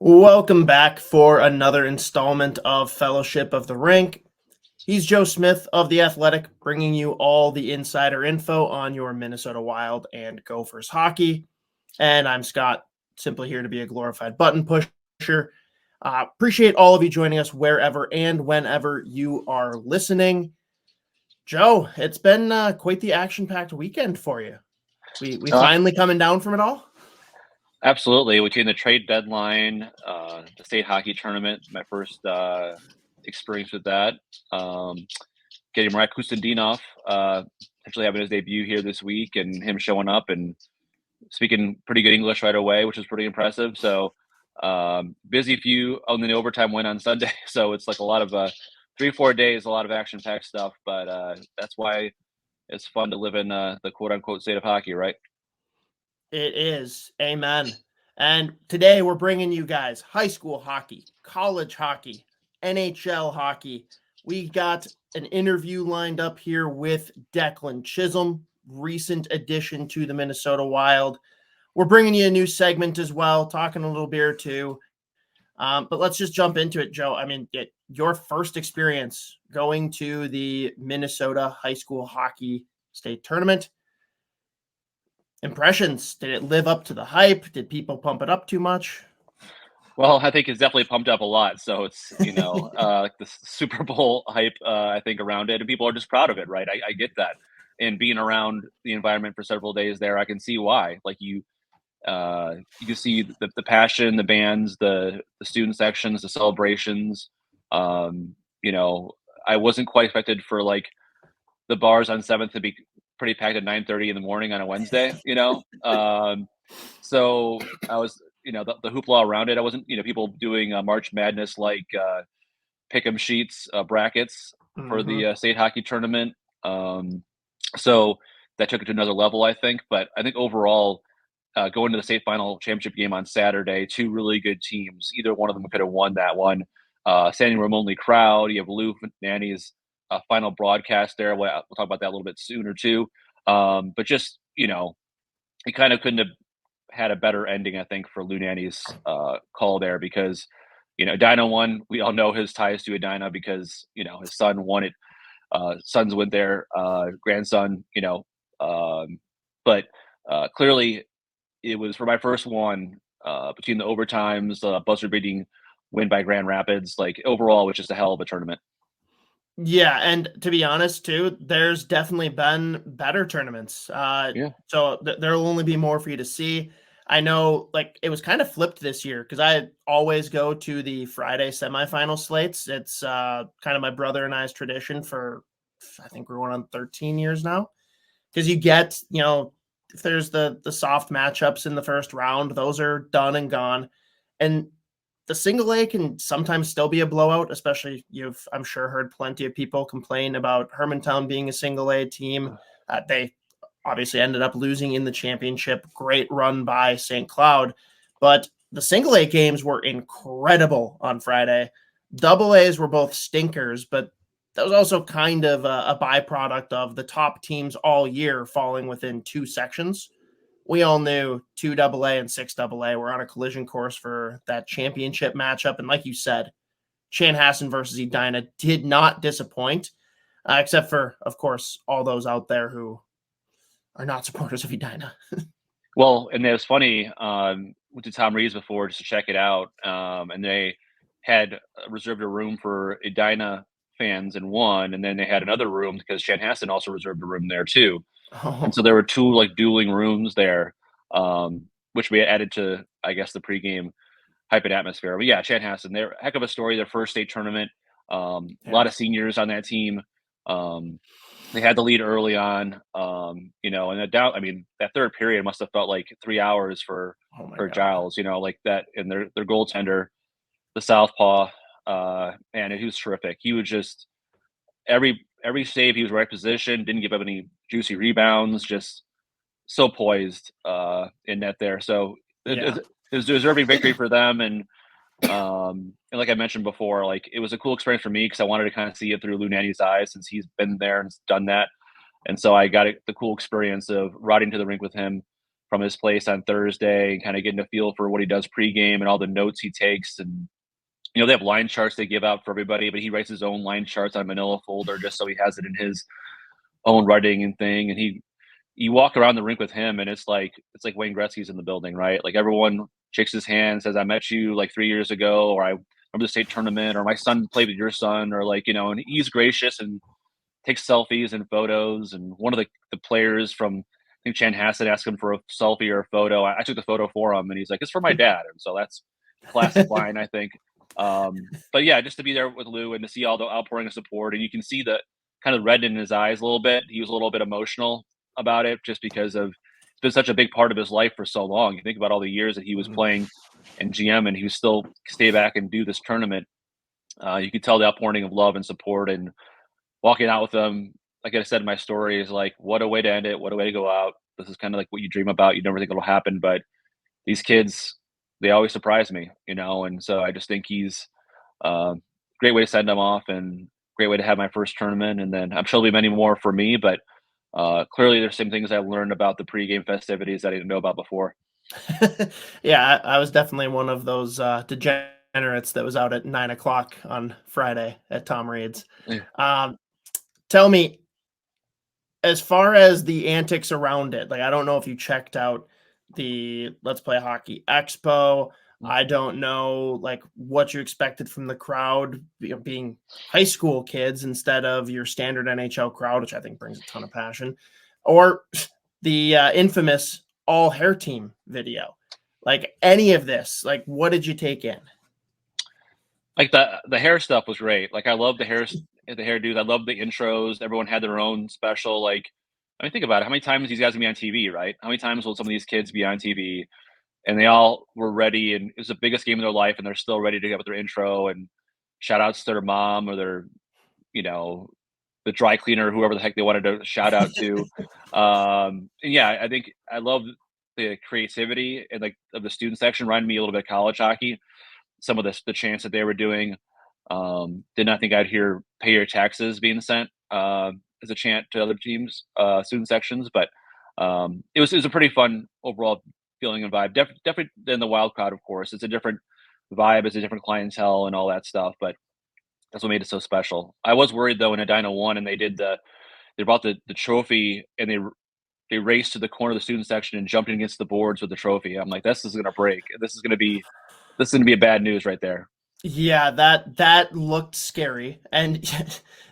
Welcome back for another installment of Fellowship of the Rink. He's Joe Smith of The Athletic, bringing you all the insider info on your Minnesota Wild and Gophers hockey. And I'm Scott, simply here to be a glorified button pusher. Appreciate all of you joining us wherever and whenever you are listening. Joe, it's been quite the action-packed weekend for you. We finally coming down from it all? Absolutely. Between the trade deadline, the state hockey tournament, my first experience with that, getting Marat Khusnutdinov actually having his debut here this week, and him showing up and speaking pretty good English right away, which was pretty impressive. So busy few, and then the overtime went on Sunday. So it's like a lot of 3-4 days, a lot of action-packed stuff. But that's why it's fun to live in the quote-unquote state of hockey, right? It is. Amen. And today we're bringing you guys high school hockey, college hockey, NHL hockey. We got an interview lined up here with Declan Chisholm, recent addition to the Minnesota Wild. We're bringing you a new segment as well, talking a little beer too. But let's just jump into it, Joe. I mean, your first experience going to the Minnesota high school hockey state tournament. Impressions, did it live up to the hype? Did people pump it up too much? Well, I think it's definitely pumped up a lot. So it's, like the Super Bowl hype, I think, around it. And people are just proud of it, right? I get that. And being around the environment for several days there, I can see why. Like you can see the passion, the bands, the student sections, the celebrations. I wasn't quite expected for like the bars on 7th to be pretty packed at 9:30 in the morning on a Wednesday, so I was, the hoopla around it. I wasn't, people doing March Madness like pick'em sheets, brackets for the state hockey tournament. So that took it to another level, I think. But I think overall, going to the state final championship game on Saturday, two really good teams. Either one of them could have won that one. Standing room only crowd. You have Lou Nanne's final broadcast there. We'll talk about that a little bit sooner too. But just, it kind of couldn't have had a better ending, I think, for Lou Nanne's call there, because, Edina won. We all know his ties to Edina because, his son won it. Sons went there, grandson, but clearly it was for my first one, between the overtimes, buzzer beating win by Grand Rapids. Like overall, it was just a hell of a tournament. Yeah, and to be honest too, there's definitely been better tournaments. So there'll only be more for you to see. I know, like, it was kind of flipped this year because I always go to the Friday semifinal slates. It's kind of my brother and I's tradition for, I think we're going on 13 years now. Because you get, if there's the soft matchups in the first round, those are done and gone. And the single A can sometimes still be a blowout, especially you've, I'm sure, heard plenty of people complain about Hermantown being a single A team. They obviously ended up losing in the championship. Great run by St. Cloud. But the single A games were incredible on Friday. Double A's were both stinkers, but that was also kind of a byproduct of the top teams all year falling within two sections. We all knew 2AA and 6AA were on a collision course for that championship matchup. And like you said, Chanhassen versus Edina did not disappoint, except for, of course, all those out there who are not supporters of Edina. Well, and it was funny, went to Tom Reed's before just to check it out, and they had reserved a room for Edina fans in one, and then they had another room because Chanhassen also reserved a room there too. And so there were two like dueling rooms there, which we added to, I guess, the pregame hype and atmosphere. But yeah, Chanhassen, they're a heck of a story. Their first state tournament, a lot of seniors on that team. They had the lead early on, and that third period must have felt like 3 hours for Giles, like that. And their goaltender, the southpaw, and he was terrific. He was just every save, he was right position, didn't give up any juicy rebounds, just so poised in net there. So it was a deserving victory for them. And like I mentioned before, like it was a cool experience for me because I wanted to kind of see it through Lou Nanne's eyes since he's been there and done that. And so I got the cool experience of riding to the rink with him from his place on Thursday and kind of getting a feel for what he does pregame and all the notes he takes. And, they have line charts they give out for everybody, but he writes his own line charts on a manila folder just so he has it in his own writing and thing. And you walk around the rink with him and it's like Wayne Gretzky's in the building, right? Like everyone shakes his hand, says, I met you like 3 years ago, or I remember the state tournament, or my son played with your son, or like, and he's gracious and takes selfies and photos. And one of the players from, I think Chan Hassett asked him for a selfie or a photo. I took the photo for him and he's like, it's for my dad. And so that's a classic line, I think. But yeah, just to be there with Lou and to see all the outpouring of support, and you can see the kind of red in his eyes a little bit. He was a little bit emotional about it just because it's been such a big part of his life for so long. You think about all the years that he was playing in GM and he was still stay back and do this tournament. You could tell the outpouring of love and support, and walking out with them, like I said in my story, is like, what a way to end it. What a way to go out. This is kind of like what you dream about. You never think it'll happen, but these kids, they always surprise me, and so I just think he's a great way to send them off and great way to have my first tournament. And then I'm sure there'll be many more for me, but clearly there's some things I learned about the pregame festivities that I didn't know about before. Yeah, I was definitely one of those degenerates that was out at 9:00 on Friday at Tom Reed's. Yeah. Tell me, as far as the antics around it, like, I don't know if you checked out the Let's Play Hockey Expo. I don't know, like, what you expected from the crowd, being high school kids instead of your standard NHL crowd, which I think brings a ton of passion, or the infamous all hair team video. Like, any of this, like, what did you take in? Like the hair stuff was great. Like I love the hairdos. I love the intros. Everyone had their own special. Like, I mean, think about it. How many times these guys will be on TV, right? How many times will some of these kids be on TV? And they all were ready, and it was the biggest game of their life, and they're still ready to get with their intro and shout outs to their mom or their, the dry cleaner, whoever the heck they wanted to shout out to. And yeah, I think I love the creativity and like of the student section. Reminded me a little bit of college hockey. Some of the chants that they were doing. Did not think I'd hear "Pay Your Taxes" being sent as a chant to other teams, student sections, but it was a pretty fun overall feeling and vibe. Definitely than the Wild crowd, of course. It's a different vibe, it's a different clientele and all that stuff, but that's what made it so special. I was worried though when Edina won and they brought the trophy and they raced to the corner of the student section and jumped against the boards with the trophy. I'm like, this is gonna break. This is gonna be a bad news right there. Yeah, that looked scary. And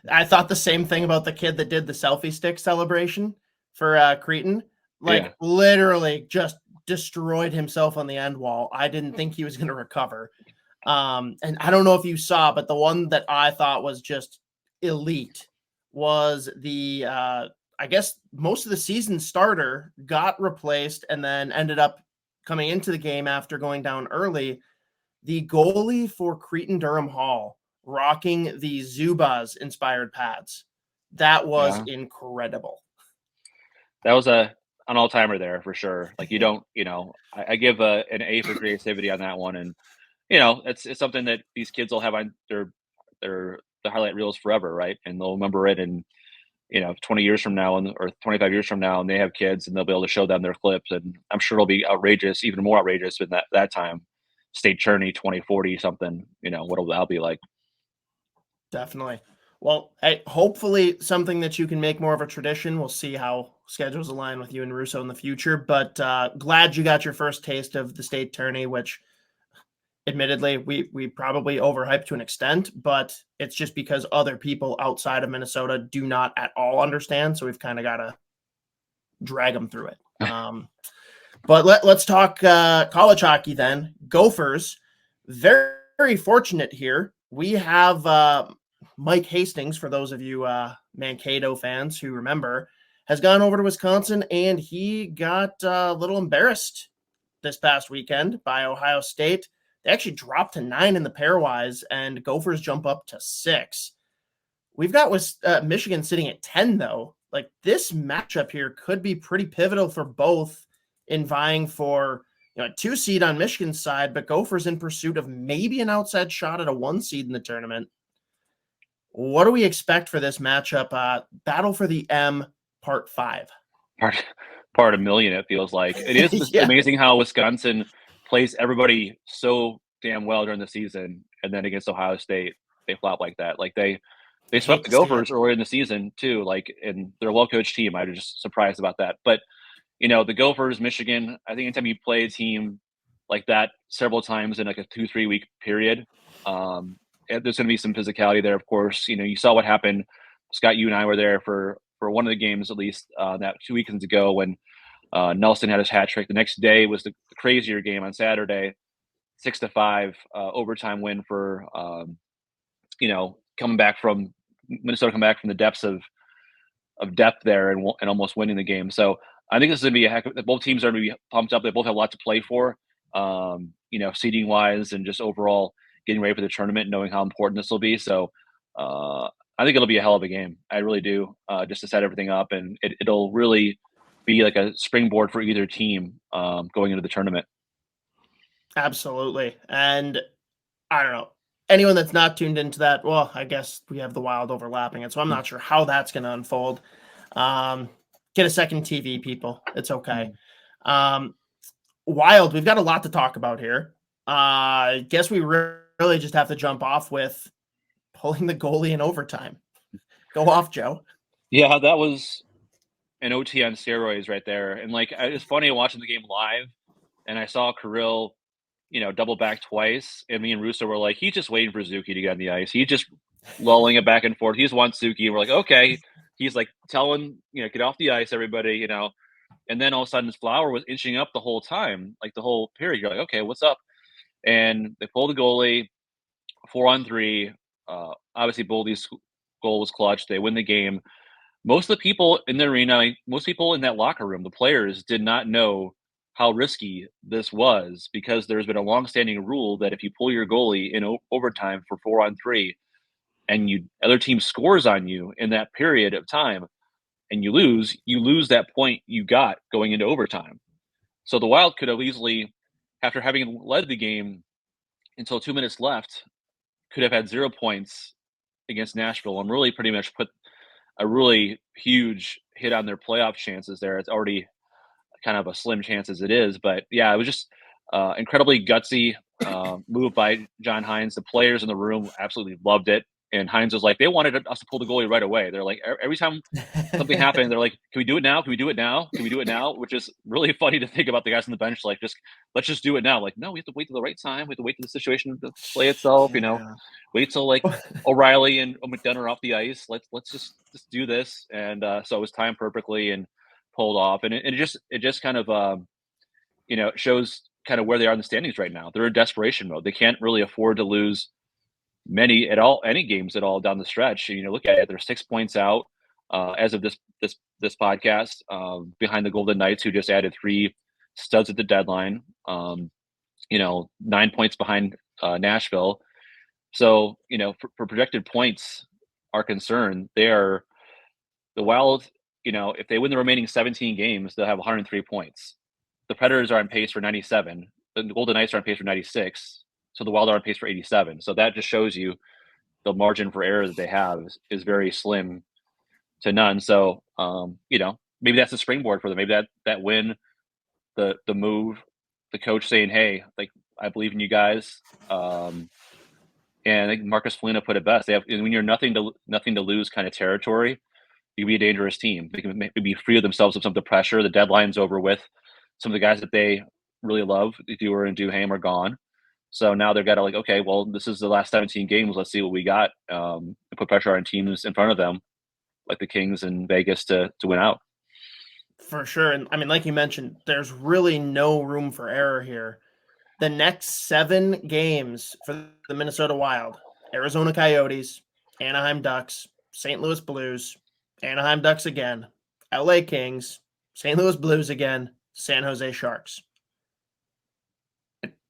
I thought the same thing about the kid that did the selfie stick celebration for Cretin. Like, literally just destroyed himself on the end wall. I didn't think he was going to recover. And I don't know if you saw, but the one that I thought was just elite was the I guess most of the season starter got replaced and then ended up coming into the game after going down early. The goalie for Cretin Durham Hall rocking the Zubaz inspired pads. That was incredible. That was an all-timer there for sure. Like, you don't, I give an A for creativity on that one. And, it's something that these kids will have on their highlight reels forever, right? And they'll remember it in, 20 years from now or 25 years from now, and they have kids and they'll be able to show them their clips. And I'm sure it'll be outrageous, even more outrageous in that time. State Tourney 2040 something, what'll that be like? Definitely. Well, hey, hopefully something that you can make more of a tradition. We'll see how schedules align with you and Russo in the future, but glad you got your first taste of the State Tourney, which admittedly we probably overhyped to an extent, but it's just because other people outside of Minnesota do not at all understand. So we've kind of got to drag them through it. But let's talk college hockey then. Gophers, very, very fortunate here. We have Mike Hastings, for those of you Mankato fans who remember, has gone over to Wisconsin, and he got a little embarrassed this past weekend by Ohio State. They actually dropped to 9 in the pairwise, and Gophers jump up to 6. We've got Michigan sitting at 10, though. Like, this matchup here could be pretty pivotal for both in vying for a 2 seed on Michigan's side, but Gophers in pursuit of maybe an outside shot at a 1 seed in the tournament. What do we expect for this matchup? Battle for the M, Part 5. part of a million. It feels like it is amazing how Wisconsin plays everybody so damn well during the season, and then against Ohio State they flop like that. Like they swept the Gophers earlier in the season too. Like, and they're a well-coached team. I was just surprised about that. But the Gophers, Michigan. I think anytime you play a team like that several times in like a 2-3 week period, there's going to be some physicality there. Of course, you saw what happened. Scott, you and I were there for one of the games, at least that 2 weekends ago, when Nelson had his hat trick. The next day was the crazier game on Saturday, 6-5 overtime win for coming back from Minnesota, coming back from the depths of depth there and almost winning the game. So I think this is going to be both teams are going to be pumped up. They both have a lot to play for, seeding wise and just overall getting ready for the tournament, knowing how important this will be. So I think it'll be a hell of a game. I really do, just to set everything up, and it'll really be like a springboard for either team going into the tournament. Absolutely. And I don't know, anyone that's not tuned into that, well, I guess we have the Wild overlapping it, so I'm not sure how that's going to unfold. Get a second TV, people. It's okay. Wild, we've got a lot to talk about here. I guess we really just have to jump off with pulling the goalie in overtime. Go off, Joe. Yeah, that was an OT on steroids right there. And like, it's funny watching the game live, and I saw Kirill, double back twice, and me and Russo were like, he's just waiting for Zuki to get on the ice. He's just lulling it back and forth. He just wants Zuki. And we're like, okay. He's like telling, get off the ice, everybody, And then all of a sudden, Flower was inching up the whole time, like the whole period. You're like, okay, what's up? And they pull the goalie, 4-on-3. Obviously, Boldy's goal was clutch. They win the game. Most of the people in the arena, most people in that locker room, the players did not know how risky this was, because there's been a long-standing rule that if you pull your goalie in overtime for 4-on-3 and other team scores on you in that period of time and you lose that point you got going into overtime. So the Wild could have easily, after having led the game until 2 minutes left, could have had 0 points against Nashville and really pretty much put a really huge hit on their playoff chances there. It's already kind of a slim chance as it is. But yeah, it was just incredibly gutsy move by John Hynes. The players in the room absolutely loved it. And Hynes was like, they wanted us to pull the goalie right away. They're like, every time something happened, they're like, can we do it now? Can we do it now? Can we do it now? Which is really funny to think about the guys on the bench. Like, let's just do it now. Like, no, we have to wait till the right time. We have to wait till the situation to play itself, wait till like O'Reilly and McDonough are off the ice. Let's just do this. And so it was timed perfectly and pulled off. And it just kind of, shows kind of where they are in the standings right now. They're in desperation mode. They can't really afford to lose any games at all down the stretch. Look at it, they're 6 points out as of this podcast, behind the Golden Knights, who just added 3 studs at the deadline. 9 points behind Nashville. So for projected points are concerned, the Wild, if they win the remaining 17 games, they'll have 103 points. The Predators are on pace for 97. The Golden Knights are on pace for 96. So the Wild are on pace for 87. So that just shows you the margin for error that they have is very slim to none. So, maybe that's a springboard for them. Maybe that win, the move, the coach saying, hey, like, I believe in you guys. And I think Marcus Foligno put it best. When you're nothing to lose kind of territory, you can be a dangerous team. They can maybe free themselves of some of the pressure. The deadline's over with. Some of the guys that they really love, Dewar and Duhaime, are gone. So now they've got to okay, well, this is the last 17 games. Let's see what we got, and put pressure on teams in front of them, like the Kings and Vegas, to win out. For sure. And I mean, like you mentioned, there's really no room for error here. The next 7 games for the Minnesota Wild: Arizona Coyotes, Anaheim Ducks, St. Louis Blues, Anaheim Ducks again, LA Kings, St. Louis Blues again, San Jose Sharks.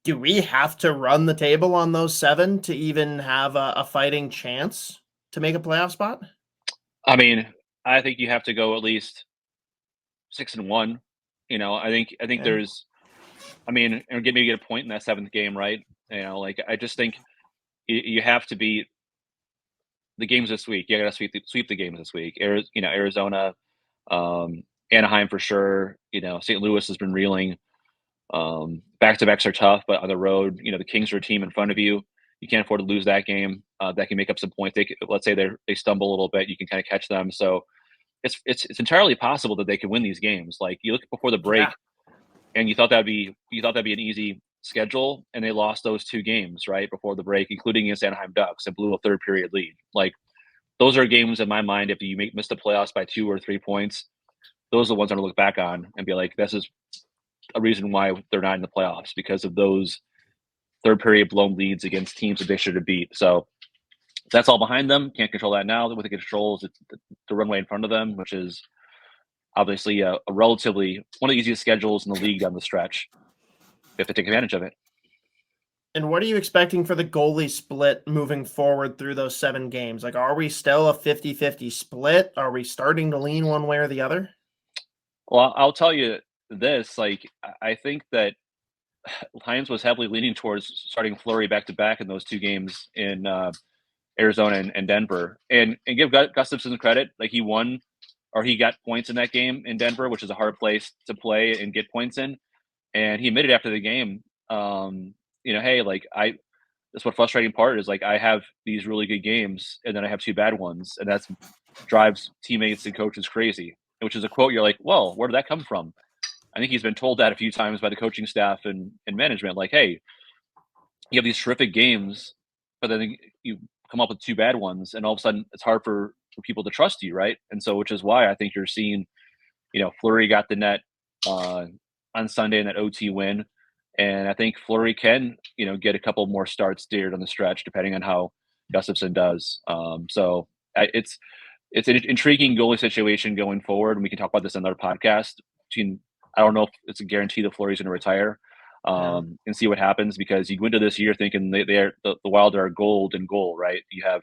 Do we have to run the table on those 7 to even have a fighting chance to make a playoff spot? I mean, I think you have to go at least 6-1. I think there's, and maybe get a point in that 7th game, right? I just think you have to beat the games this week. You got to sweep the games this week. Arizona, Anaheim for sure. St. Louis has been reeling. Back-to-backs are tough, but on the road, the Kings are a team in front of you. You can't afford to lose that game. That can make up some points. Let's say they stumble a little bit, you can kind of catch them. So it's entirely possible that they can win these games. Like, you look before the break, and you thought that'd be an easy schedule, and they lost those 2 games right before the break, including against Anaheim Ducks, and blew a third period lead. Like, those are games in my mind. If you miss the playoffs by 2 or 3 points, those are the ones I'm gonna look back on and be like, this is a reason why they're not in the playoffs, because of those third period blown leads against teams that they should have beat. So that's all behind them. Can't control that now. What they control is the runway in front of them, which is obviously a relatively one of the easiest schedules in the league down the stretch. They have to take advantage of it. And what are you expecting for the goalie split moving forward through those 7 games? Like, are we still a 50-50 split? Are we starting to lean one way or the other? Well, I'll tell you this. Like, I think that Hynes was heavily leaning towards starting Fleury back-to-back in those 2 games in Arizona and Denver. And give Gustavsson credit. Like, he won, or he got points in that game in Denver, which is a hard place to play and get points in. And he admitted after the game, hey, like, that's what frustrating part is. Like, I have these really good games, and then I have 2 bad ones, and that drives teammates and coaches crazy. Which is a quote you're like, well, where did that come from? I think he's been told that a few times by the coaching staff and management. Like, hey, you have these terrific games, but then you come up with 2 bad ones, and all of a sudden it's hard for people to trust you, right? And so, which is why I think you're seeing, Fleury got the net on Sunday in that OT win. And I think Fleury can, get a couple more starts steered on the stretch, depending on how Gustavsson does. So it's an intriguing goalie situation going forward, and we can talk about this in another podcast. I don't know if it's a guarantee that Fleury's going to retire, and see what happens, because you go into this year thinking the Wild are gold and goal, right? You have,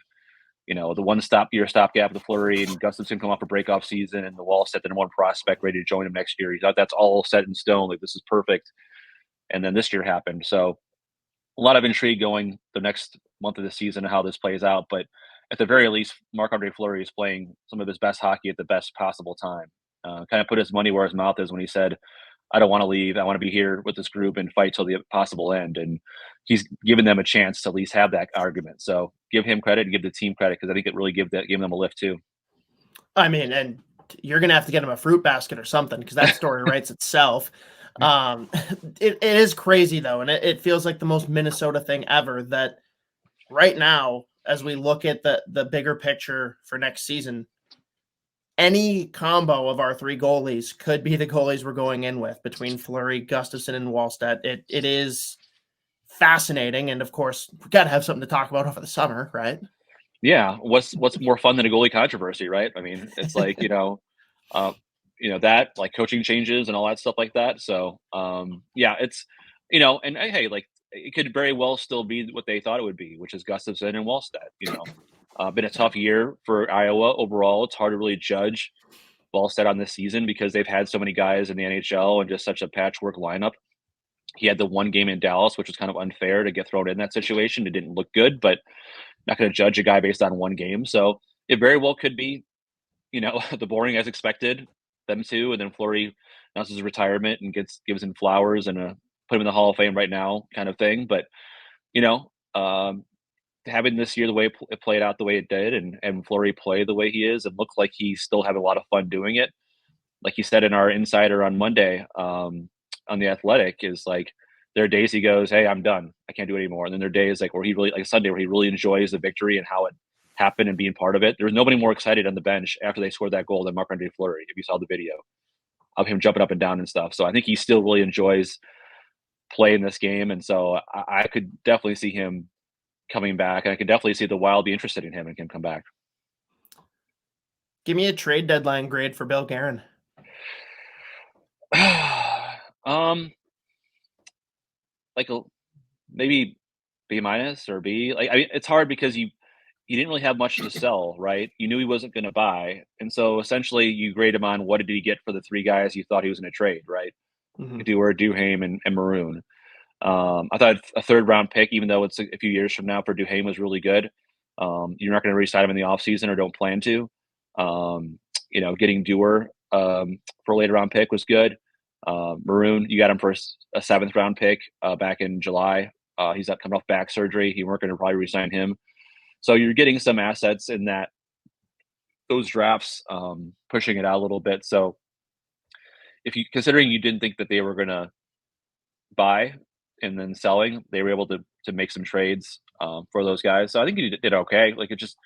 the one stopgap with Fleury, and Gustavsson come off a breakoff season, and the Wallstedt, the #1 prospect, ready to join him next year. He thought that's all set in stone. Like, this is perfect. And then this year happened. So a lot of intrigue going the next month of the season and how this plays out. But at the very least, Marc-Andre Fleury is playing some of his best hockey at the best possible time. Kind of put his money where his mouth is when he said, I don't want to leave. I want to be here with this group and fight till the possible end. And he's given them a chance to at least have that argument. So give him credit and give the team credit, because I think it really gave them a lift too. I mean, and you're going to have to get him a fruit basket or something, because that story writes itself. It is crazy though, and it feels like the most Minnesota thing ever, that right now, as we look at the bigger picture for next season, any combo of our 3 goalies could be the goalies we're going in with, between Fleury, Gustavsson, and Wallstedt. It is fascinating, and of course, we got to have something to talk about over the summer, right? Yeah, what's more fun than a goalie controversy, right? I mean, it's like that, like, coaching changes and all that stuff like that. So yeah, it's and hey, like, it could very well still be what they thought it would be, which is Gustavsson and Wallstedt. Been a tough year for Iowa overall. It's hard to really judge Wallstedt on this season because they've had so many guys in the NHL and just such a patchwork lineup. He had the 1 game in Dallas, which was kind of unfair to get thrown in that situation. It didn't look good, but not going to judge a guy based on 1 game. So it very well could be, the boring as expected, them 2, and then Fleury announces his retirement and gives him flowers and put him in the Hall of Fame right now kind of thing. But, having this year the way it played out the way it did, and Fleury play the way he is, and look like he's still having a lot of fun doing it. Like he said in our Insider on Monday on The Athletic, is like, there are days he goes, hey, I'm done. I can't do it anymore. And then there are days like Sunday where he really enjoys the victory and how it happened and being part of it. There was nobody more excited on the bench after they scored that goal than Marc-Andre Fleury, if you saw the video of him jumping up and down and stuff. So I think he still really enjoys playing this game. And so I could definitely see him coming back. And I could definitely see the Wild be interested in him and him come back. Give me a trade deadline grade for Bill Guerin. Like maybe B- or B. Like, I mean, it's hard because you didn't really have much to sell, right? You knew he wasn't going to buy, and so essentially you grade him on what did he get for the 3 guys you thought he was going to trade, right? Mm-hmm. Duhaime, and Maroon. I thought a 3rd round pick, even though it's a few years from now, for Duhaime was really good. You're not going to re-sign him in the offseason, or don't plan to. Getting Dewar for a later round pick was good. Maroon, you got him for a 7th round pick back in July. He's coming off back surgery. You weren't going to probably re-sign him. So you're getting some assets in those drafts, pushing it out a little bit. So considering you didn't think that they were going to buy and then selling, they were able to make some trades for those guys. So I think you did okay. Like it's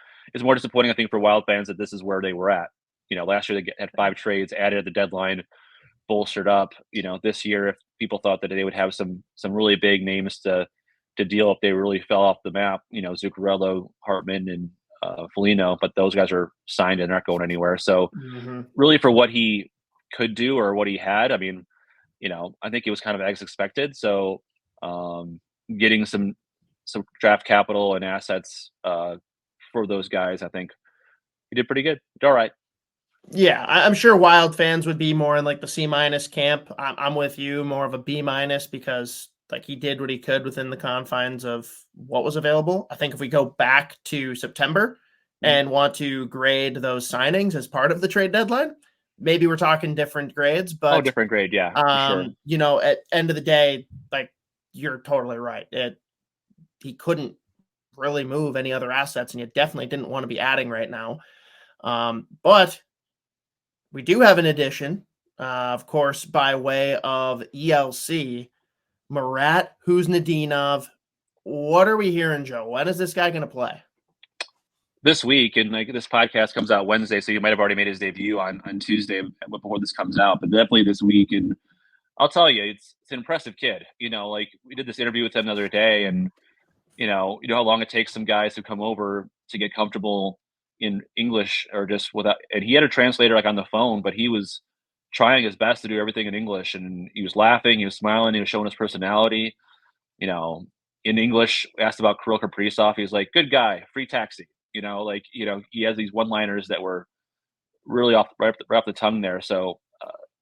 more disappointing, I think, for Wild fans that this is where they were at. Last year they had 5 trades added at the deadline, bolstered up. This year, if people thought that they would have some really big names to deal if they really fell off the map, Zuccarello, Hartman, and Foligno, but those guys are signed and they're not going anywhere. So really for what he could do or what he had, I mean, I think it was kind of as expected. So getting some draft capital and assets for those guys, I think he did pretty good. Did all right. Yeah, I'm sure Wild fans would be more in like the C- camp. I'm with you, more of a B- because like he did what he could within the confines of what was available. I think if we go back to September and want to grade those signings as part of the trade deadline, maybe we're talking different grades. But different grade, yeah. For sure. At end of the day, like you're totally right. He couldn't really move any other assets, and you definitely didn't want to be adding right now. But we do have an addition, of course, by way of ELC, Marat Khusnutdinov. What are we hearing, Joe? When is this guy going to play? This week, and like this podcast comes out Wednesday, so you might have already made his debut on Tuesday before this comes out, but definitely this week. And I'll tell you, it's an impressive kid. Like we did this interview with him the other day, and you know how long it takes some guys to come over to get comfortable in English or just without. And he had a translator like on the phone, but he was trying his best to do everything in English, and he was laughing, he was smiling, he was showing his personality. In English, asked about Kirill Kaprizov, he was like, "Good guy, free taxi." He has these one-liners that were really right off the tongue there. So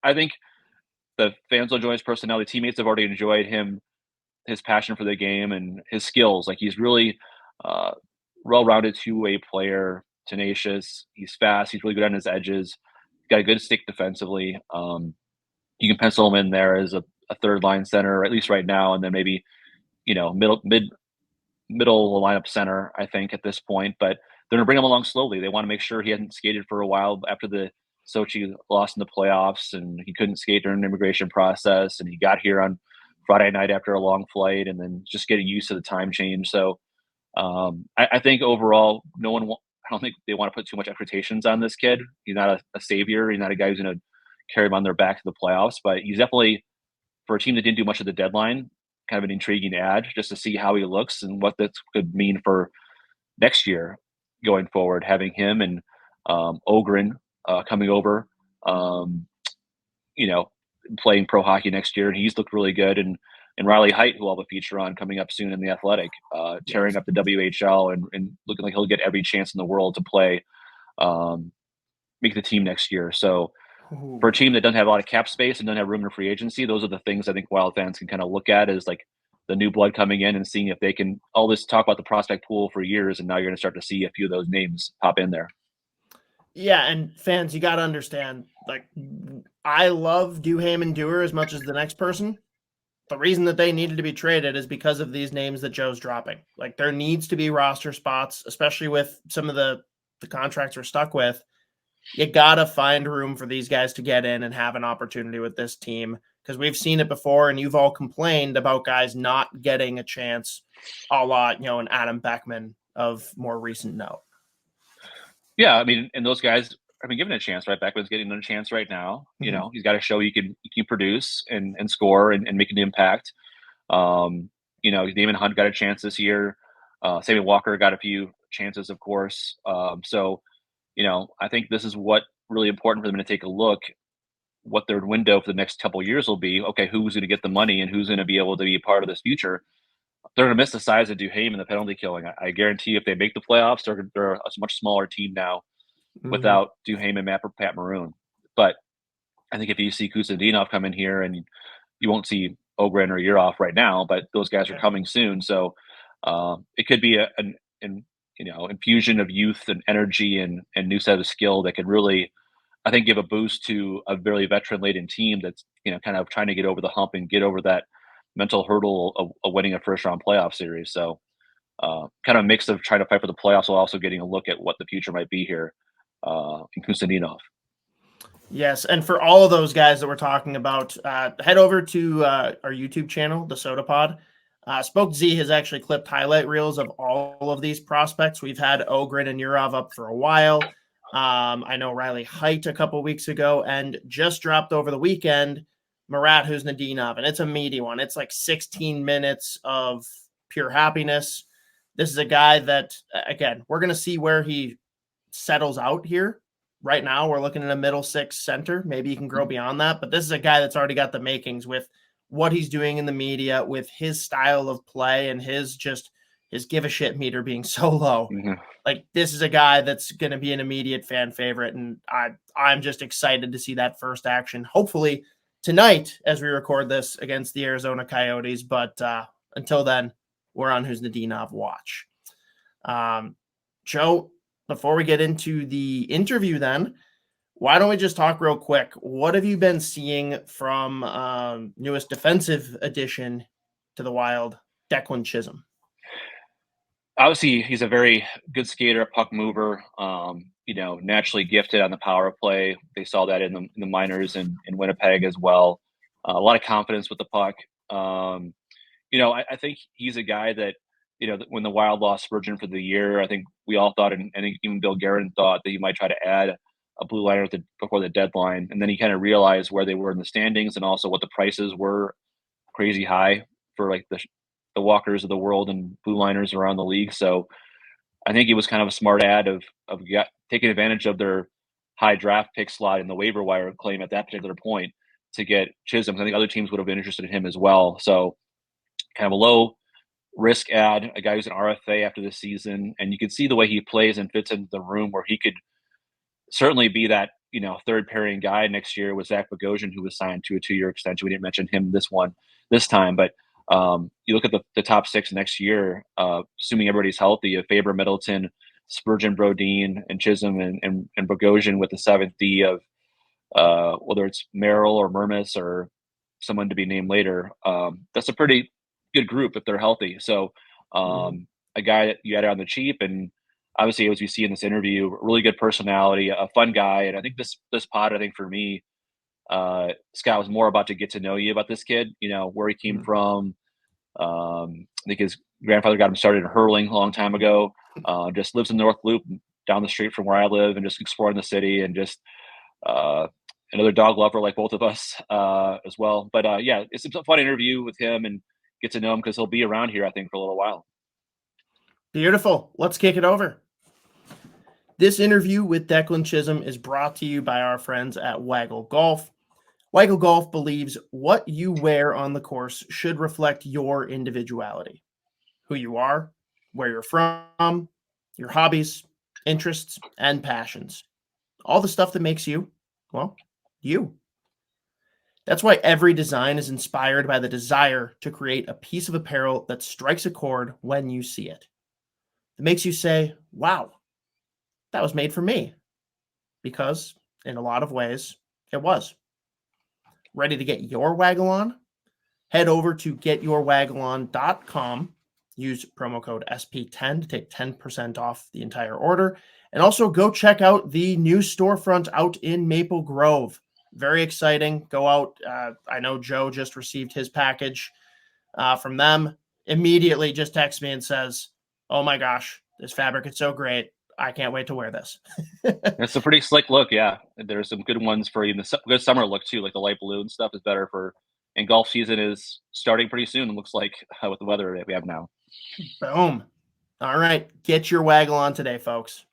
I think the fans will enjoy his personality. Teammates have already enjoyed his passion for the game and his skills. Like he's really well-rounded two-way player, tenacious. He's fast. He's really good on his edges. He's got a good stick defensively. You can pencil him in there as a third-line center, at least right now, and then maybe middle lineup center, I think, at this point. But they're going to bring him along slowly. They want to make sure he hadn't skated for a while after the Sochi lost in the playoffs, and he couldn't skate during the immigration process. And he got here on Friday night after a long flight, and then just getting used to the time change. So I think overall, I don't think they want to put too much expectations on this kid. He's not a savior. He's not a guy who's going to carry him on their back to the playoffs, but he's definitely, for a team that didn't do much at the deadline, kind of an intriguing ad just to see how he looks and what this could mean for next year going forward, having him and Ogren coming over, playing pro hockey next year. And he's looked really good. And Riley Height, who I'll have a feature on coming up soon in the Athletic, tearing up the WHL and looking like he'll get every chance in the world to play, make the team next year. So for a team that doesn't have a lot of cap space and doesn't have room in free agency, those are the things I think Wild fans can kind of look at as like the new blood coming in and seeing if they can all this talk about the prospect pool for years. And now you're going to start to see a few of those names pop in there. Yeah. And fans, you got to understand, like, I love Duhaime and Dewar as much as the next person. The reason that they needed to be traded is because of these names that Joe's dropping. Like there needs to be roster spots, especially with some of the contracts we're stuck with. You got to find room for these guys to get in and have an opportunity with this team, because we've seen it before and you've all complained about guys not getting a chance, a la, an Adam Beckman of more recent note. Yeah. I mean, and those guys have been given a chance, right? Beckman's getting a chance right now. Mm-hmm. He's got to show he can produce and score and make an impact. Damon Hunt got a chance this year. Sammy Walker got a few chances, of course. I think this is what really important for them to take a look what their window for the next couple of years will be. Okay, who's going to get the money and who's going to be able to be a part of this future? They're going to miss the size of Duhaime and the penalty killing. I guarantee if they make the playoffs, they're a much smaller team now without Duhaime and Pat Maroon. But I think if you see Khusnutdinov come in here, and you won't see Ogren or Yurov right now, but those guys are coming soon. So it could be an infusion of youth and energy and new set of skill that could really I think give a boost to a very veteran-laden team that's, kind of trying to get over the hump and get over that mental hurdle of winning a first-round playoff series. So kind of a mix of trying to fight for the playoffs while also getting a look at what the future might be here in Khusnutdinov. Yes, and for all of those guys that we're talking about, head over to our YouTube channel, the Soda Pod. Spoke Z has actually clipped highlight reels of all of these prospects. We've had Ogren and Urov up for a while. I know Riley Height a couple weeks ago, and just dropped over the weekend Marat Khusnutdinov, and it's a meaty one. It's like 16 minutes of pure happiness. This is a guy that, again, we're going to see where he settles out here. Right now, we're looking at a middle six center. Maybe he can grow beyond that, but this is a guy that's already got the makings with what he's doing in the media, with his style of play and his give a shit meter being so low. Mm-hmm. Like, this is a guy that's going to be an immediate fan favorite, and I'm just excited to see that first action. Hopefully tonight, as we record this, against the Arizona Coyotes. But until then, we're on Khusnutdinov watch. Joe, before we get into the interview then, why don't we just talk real quick? What have you been seeing from newest defensive addition to the Wild, Declan Chisholm? Obviously, he's a very good skater, puck mover, naturally gifted on the power play. They saw that in the minors and in Winnipeg as well. A lot of confidence with the puck. I think he's a guy that, when the Wild lost Spurgeon for the year, I think we all thought, and even Bill Guerin thought, that he might try to add a blue liner before the deadline. And then he kind of realized where they were in the standings and also what the prices were crazy high for like the Walkers of the world and blue liners around the league. So I think it was kind of a smart ad of taking advantage of their high draft pick slot in the waiver wire claim at that particular point to get Chisholm. I think other teams would have been interested in him as well. So kind of a low risk ad, a guy who's an RFA after the season, and you can see the way he plays and fits into the room where he could certainly be that, third pairing guy next year with Zach Bogosian, who was signed to a 2-year extension. We didn't mention him this time, but you look at the top six next year, assuming everybody's healthy, of Faber, Middleton, Spurgeon, Brodin, and Chisholm, and Bogosian with the 7th D of whether it's Merrill or Mermis or someone to be named later. That's a pretty good group if they're healthy. So a guy that you added on the cheap, and obviously, as we see in this interview, really good personality, a fun guy. And I think this pod, for me, Scott, was more about to get to know you about this kid, where he came from. I think his grandfather got him started in hurling a long time ago. Just lives in North Loop down the street from where I live, and just exploring the city, and just another dog lover like both of us as well. But it's a fun interview with him and get to know him because he'll be around here, I think, for a little while. Beautiful. Let's kick it over. This interview with Declan Chisholm is brought to you by our friends at Waggle Golf. Waggle Golf believes what you wear on the course should reflect your individuality, who you are, where you're from, your hobbies, interests, and passions. All the stuff that makes you, well, you. That's why every design is inspired by the desire to create a piece of apparel that strikes a chord when you see it. It makes you say, wow, that was made for me. Because in a lot of ways, it was. Ready to get your waggle on? Head over to getyourwaggleon.com. Use promo code SP10 to take 10% off the entire order. And also go check out the new storefront out in Maple Grove. Very exciting. Go out. I know Joe just received his package from them. Immediately just texts me and says, oh my gosh, this fabric is so great. I can't wait to wear this. It's a pretty slick look, yeah. There's some good ones for even the good summer look too, like the light blue and stuff is better for, and golf season is starting pretty soon, it looks like, with the weather that we have now. Boom. All right, get your waggle on today, folks.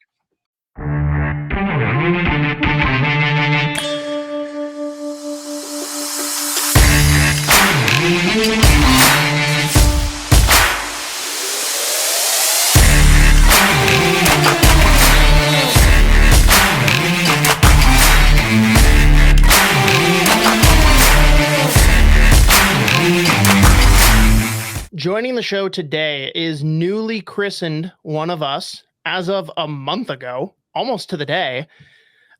Joining the show today is newly christened one of us as of a month ago, almost to the day,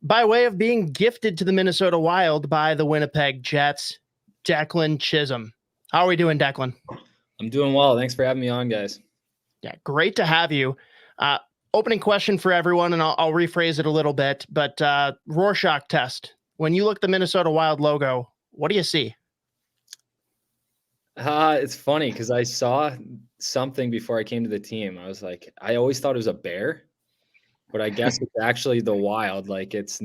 by way of being gifted to the Minnesota Wild by the Winnipeg Jets, Declan Chisholm. How are we doing, Declan? I'm doing well. Thanks for having me on, guys. Yeah, great to have you. Opening question for everyone, and I'll rephrase it a little bit, but Rorschach test. When you look at the Minnesota Wild logo, what do you see? It's funny because I saw something before I came to the team. I was like, I always thought it was a bear, but I guess it's actually the Wild. Like it's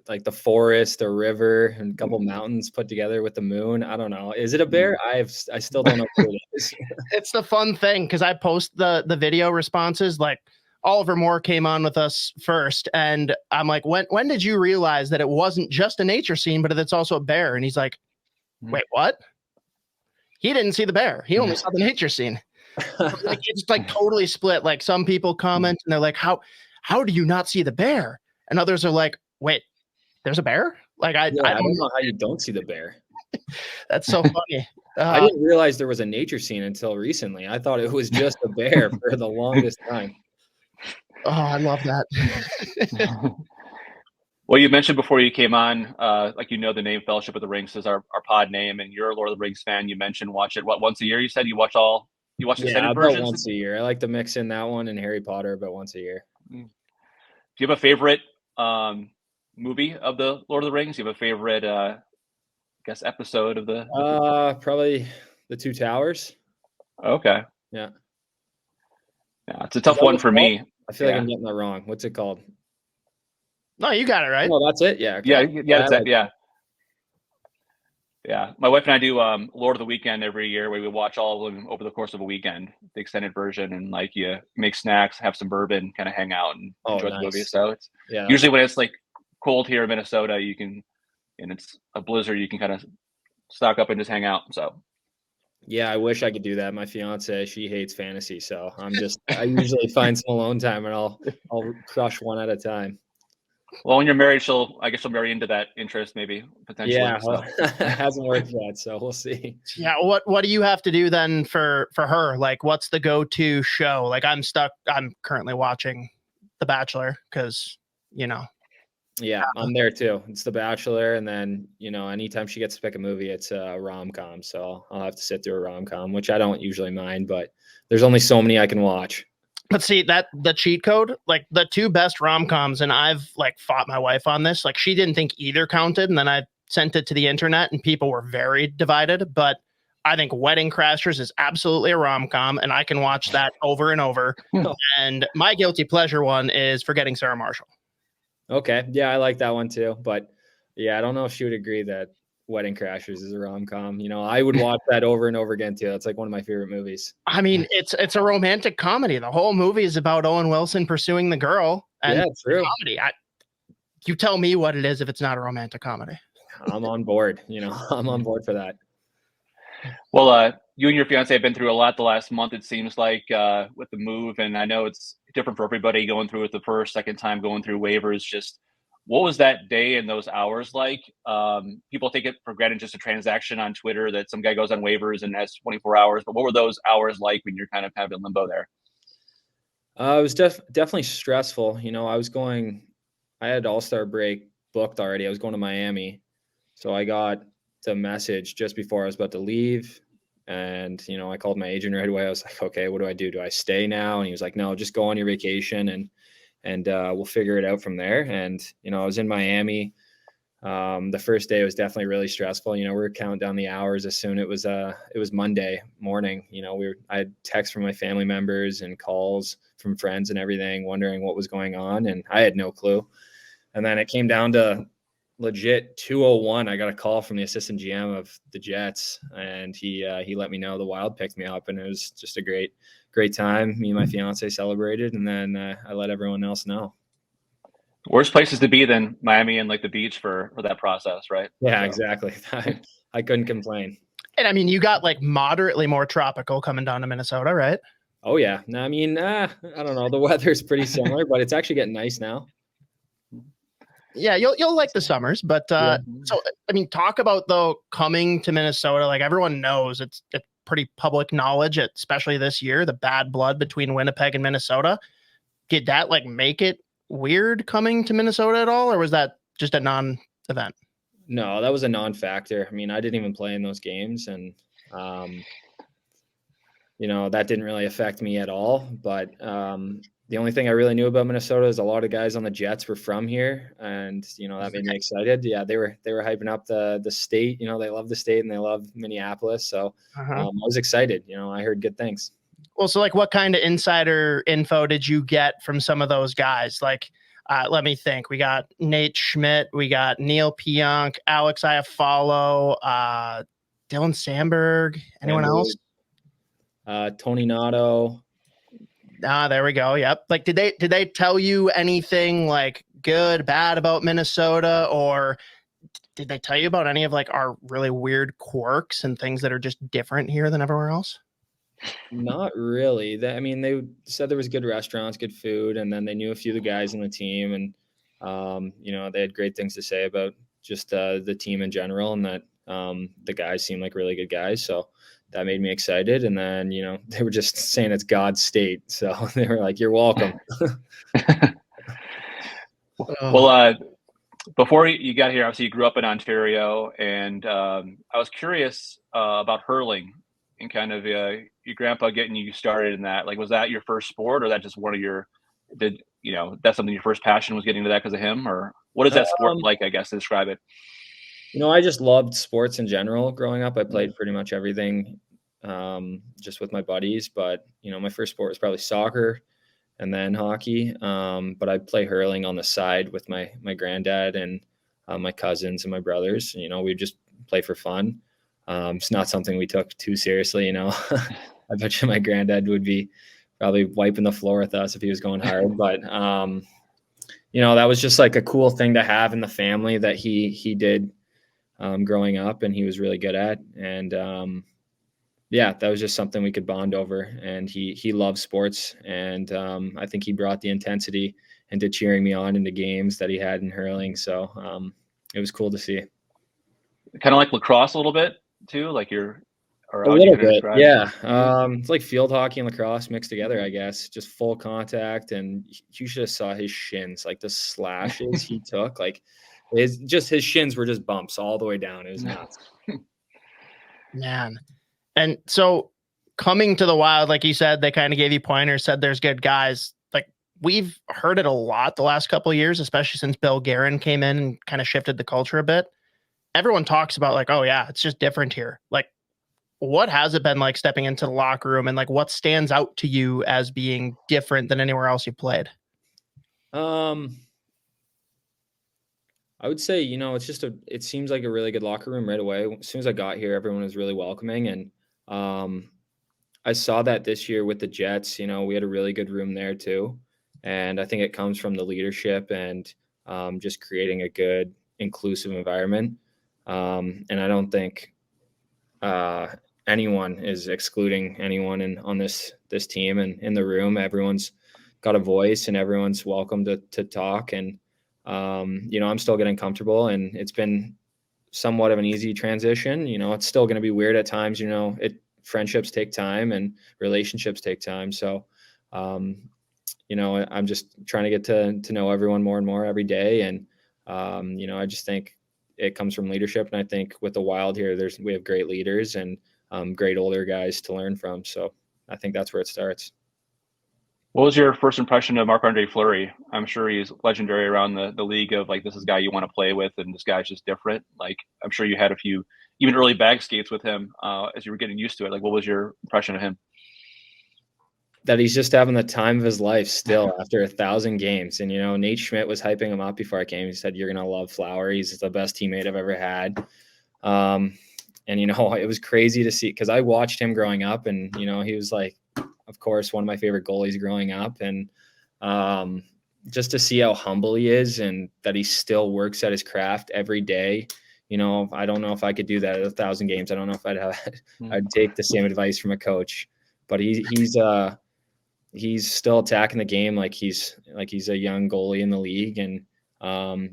like the forest, a river, and a couple mountains put together with the moon. I don't know. Is it a bear? I still don't know what it is. It's the fun thing because I post the video responses. Like Oliver Moore came on with us first, and I'm like, when did you realize that it wasn't just a nature scene, but it's also a bear? And he's like, wait, what? He didn't see the bear. He only saw the nature scene. Like it's like totally split. Like some people comment and they're like, how do you not see the bear? And others are like, wait, there's a bear? Like I don't know how you don't see the bear. That's so funny. I didn't realize there was a nature scene until recently. I thought it was just a bear for the longest time. Oh, I love that. Well, you mentioned before you came on, the name Fellowship of the Rings is our pod name, and you're a Lord of the Rings fan. You mentioned watch it once a year. You said you watch the extended versions? Once a year. I like to mix in that one and Harry Potter, but once a year. Do you have a favorite movie of the Lord of the Rings? Do you have a favorite, episode of the? Probably the Two Towers. Okay. Yeah. Yeah, it's a tough one for me. I feel like I'm getting that wrong. What's it called? No, you got it right. Oh, that's it. Yeah. Okay. Yeah. My wife and I do Lord of the Weekend every year, where we watch all of them over the course of a weekend, the extended version, and like you make snacks, have some bourbon, kind of hang out and enjoy the movie. So it's usually when it's like cold here in Minnesota, and it's a blizzard, you can kind of stock up and just hang out. So yeah, I wish I could do that. My fiance, she hates fantasy, so I usually find some alone time and I'll crush one at a time. Well, when you're married, I guess she'll marry into that interest, maybe potentially. Yeah, well, it hasn't worked yet, so we'll see. Yeah, what do you have to do then for her? Like, what's the go-to show? Like, I'm currently watching The Bachelor because, Yeah, I'm there too. It's The Bachelor, and then anytime she gets to pick a movie, it's a rom-com. So I'll have to sit through a rom-com, which I don't usually mind, but there's only so many I can watch. But see, the cheat code, like the two best rom-coms, and I've like fought my wife on this. Like she didn't think either counted, and then I sent it to the internet, and people were very divided. But I think Wedding Crashers is absolutely a rom-com, and I can watch that over and over. And my guilty pleasure one is Forgetting Sarah Marshall. Okay, yeah, I like that one too. But yeah, I don't know if she would agree that Wedding Crashers is a rom-com. I would watch that over and over again too. That's like one of my favorite movies. I mean, it's a romantic comedy. The whole movie is about Owen Wilson pursuing the girl. And yeah, true. Comedy. You tell me what it is if it's not a romantic comedy. I'm on board. I'm on board for that. Well, you and your fiance have been through a lot the last month, it seems like, with the move. And I know it's different for everybody going through it the first, second time going through waivers. Just what was that day and those hours like? People take it for granted, just a transaction on Twitter that some guy goes on waivers and has 24 hours. But what were those hours like when you're kind of in limbo there? It was definitely stressful. I had All-Star break booked already. I was going to Miami. So I got the message just before I was about to leave. And, I called my agent right away. I was like, okay, what do I do? Do I stay now? And he was like, no, just go on your vacation and we'll figure it out from there. And, I was in Miami. The first day was definitely really stressful. We were counting down the hours as soon it was Monday morning. I had texts from my family members and calls from friends and everything, wondering what was going on. And I had no clue. And then it came down to legit 2:01. I got a call from the assistant GM of the Jets, and he let me know the Wild picked me up, and it was just a great time. Me and my fiance celebrated, and then I let everyone else know. Worst places to be than Miami and like the beach for that process, right? Yeah, exactly. I couldn't complain. And I mean, you got like moderately more tropical coming down to Minnesota, right? Oh yeah. No, I mean, I don't know. The weather's pretty similar, but it's actually getting nice now. Yeah, you'll like the summers, but so I mean, talk about though coming to Minnesota. Like everyone knows, it's pretty public knowledge, especially this year, the bad blood between Winnipeg and Minnesota. Did that like make it weird coming to Minnesota at all, or was that just a non-event? No, that was a non-factor. I mean, I didn't even play in those games, and that didn't really affect me at all. But the only thing I really knew about Minnesota is a lot of guys on the Jets were from here, and that made me excited. Yeah, they were hyping up the state. They love the state and they love Minneapolis, so I was excited. I heard good things. Well, so like, what kind of insider info did you get from some of those guys? Like, let me think. We got Nate Schmidt, we got Neil Pionk, Alex Iafallo, Dylan Sandberg. Anyone else? Tony Nato. There we go. Yep. Like, did they tell you anything like good, bad about Minnesota, or did they tell you about any of like our really weird quirks and things that are just different here than everywhere else? Not really. They said there was good restaurants, good food, and then they knew a few of the guys on the team, and they had great things to say about just the team in general, and that the guys seemed like really good guys. So that made me excited. And then they were just saying it's God's state, so they were like, "You're welcome." Well, before you got here, obviously you grew up in Ontario, and I was curious about hurling. And kind of your grandpa getting you started in that. Like, was that your first sport, or that just one of that's something your first passion was getting into that because of him? Or what is that sport like, I guess, to describe it? I just loved sports in general growing up. I played pretty much everything just with my buddies. But, my first sport was probably soccer and then hockey. But I play hurling on the side with my granddad and my cousins and my brothers. We just play for fun. It's not something we took too seriously, I bet you my granddad would be probably wiping the floor with us if he was going hard. But, that was just like a cool thing to have in the family that he did growing up, and he was really good at. And that was just something we could bond over. And he loved sports. And I think he brought the intensity into cheering me on into games that he had in hurling. So it was cool to see. Kind of like lacrosse a little bit too, like a little bit, yeah. It's like field hockey and lacrosse mixed together, I guess. Just full contact, and you should have saw his shins, like the slashes he took. Like his shins were just bumps all the way down. It was nuts. Man, and so coming to the Wild, like you said, they kind of gave you pointers, said there's good guys. Like, we've heard it a lot the last couple of years, especially since Bill Guerin came in and kind of shifted the culture a bit. Everyone talks about like, oh yeah, it's just different here. Like, what has it been like stepping into the locker room, and like what stands out to you as being different than anywhere else you played? I would say, it seems like a really good locker room right away. As soon as I got here, everyone was really welcoming. And I saw that this year with the Jets. We had a really good room there too. And I think it comes from the leadership and just creating a good, inclusive environment. And I don't think anyone is excluding anyone on this team and in the room. Everyone's got a voice and everyone's welcome to talk. And, I'm still getting comfortable, and it's been somewhat of an easy transition. It's still going to be weird at times. Friendships take time and relationships take time. So, I'm just trying to get to know everyone more and more every day. And, I just think it comes from leadership. And I think with the Wild here, we have great leaders and great older guys to learn from. So I think that's where it starts. What was your first impression of Marc-Andre Fleury? I'm sure he's legendary around the league of like, this is a guy you want to play with, and this guy's just different. Like, I'm sure you had a few even early bag skates with him as you were getting used to it. Like, what was your impression of him? That he's just having the time of his life still after 1,000 games. And, Nate Schmidt was hyping him up before I came. He said, "You're going to love Fleury. He's the best teammate I've ever had." And, it was crazy to see, because I watched him growing up, and, he was like, of course, one of my favorite goalies growing up. And just to see how humble he is and that he still works at his craft every day. I don't know if I could do that at 1,000 games. I don't know if I'd take the same advice from a coach, but he's still attacking the game like he's a young goalie in the league. And,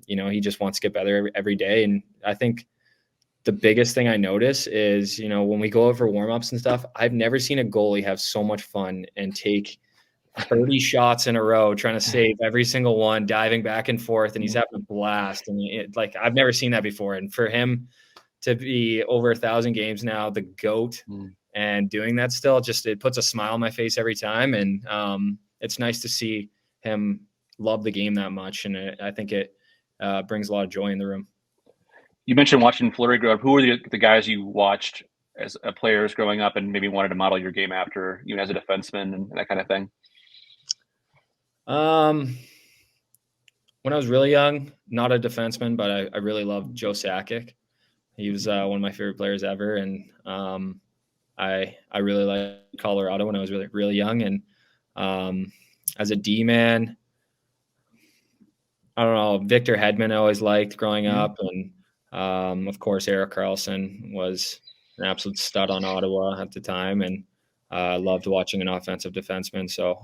he just wants to get better every day. And I think the biggest thing I notice is, when we go over warmups and stuff, I've never seen a goalie have so much fun and take 30 shots in a row, trying to save every single one, diving back and forth, and he's having a blast. And I've never seen that before. And for him to be over 1,000 games now, the GOAT, and doing that still, it puts a smile on my face every time. And it's nice to see him love the game that much. And I think it brings a lot of joy in the room. You mentioned watching Fleury grow up. Who were the guys you watched as players growing up and maybe wanted to model your game after, you as a defenseman and that kind of thing? When I was really young, not a defenseman, but I really loved Joe Sakic. He was one of my favorite players ever. And I really liked Colorado when I was really, really young. And as a D-man, I don't know, Victor Hedman I always liked growing up. And of course, Erik Karlsson was an absolute stud on Ottawa at the time, and loved watching an offensive defenseman. So,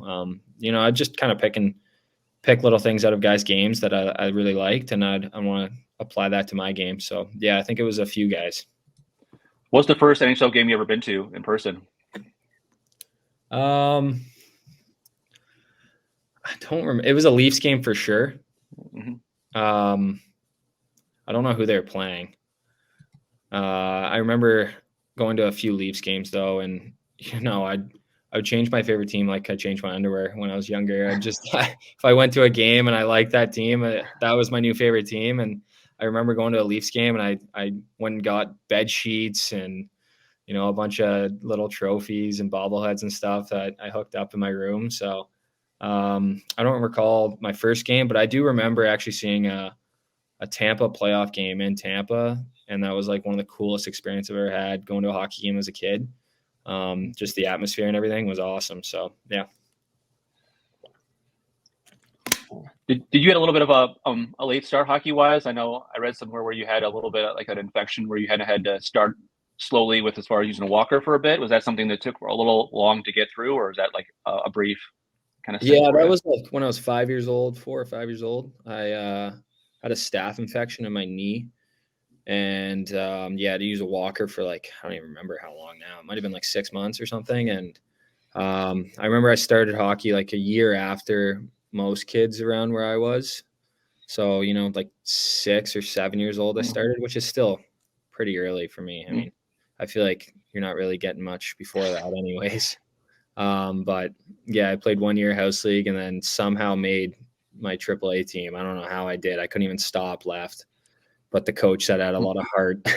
I just kind of pick little things out of guys' games that I really liked, and I want to apply that to my game. So, yeah, I think it was a few guys. What's the first NHL game you ever been to in person? I don't remember. It was a Leafs game for sure. I don't know who they were playing. I remember going to a few Leafs games though, and I would change my favorite team like I changed my underwear when I was younger. If I went to a game and I liked that team, that was my new favorite team. And I remember going to a Leafs game, and I went and got bed sheets and a bunch of little trophies and bobbleheads and stuff that I hooked up in my room. So I don't recall my first game, but I do remember actually seeing a Tampa playoff game in Tampa. And that was like one of the coolest experiences I've ever had, going to a hockey game as a kid. Just the atmosphere and everything was awesome. So, yeah. Did you get a little bit of a late start hockey-wise? I know I read somewhere where you had a little bit like an infection where you had to start slowly with as far as using a walker for a bit. Was that something that took a little long to get through, or is that like a brief kind of? Yeah, that was like when I was 4 or 5 years old. I had a staph infection in my knee, and I had to use a walker for I don't even remember how long now. It might have been like 6 months or something. And I remember I started hockey like a year after most kids around where I was. So, like 6 or 7 years old I started, which is still pretty early for me. I mean, I feel like you're not really getting much before that anyways. But yeah, I played 1 year house league and then somehow made my AAA team. I don't know how I did. I couldn't even stop left, but the coach said I had a lot of heart.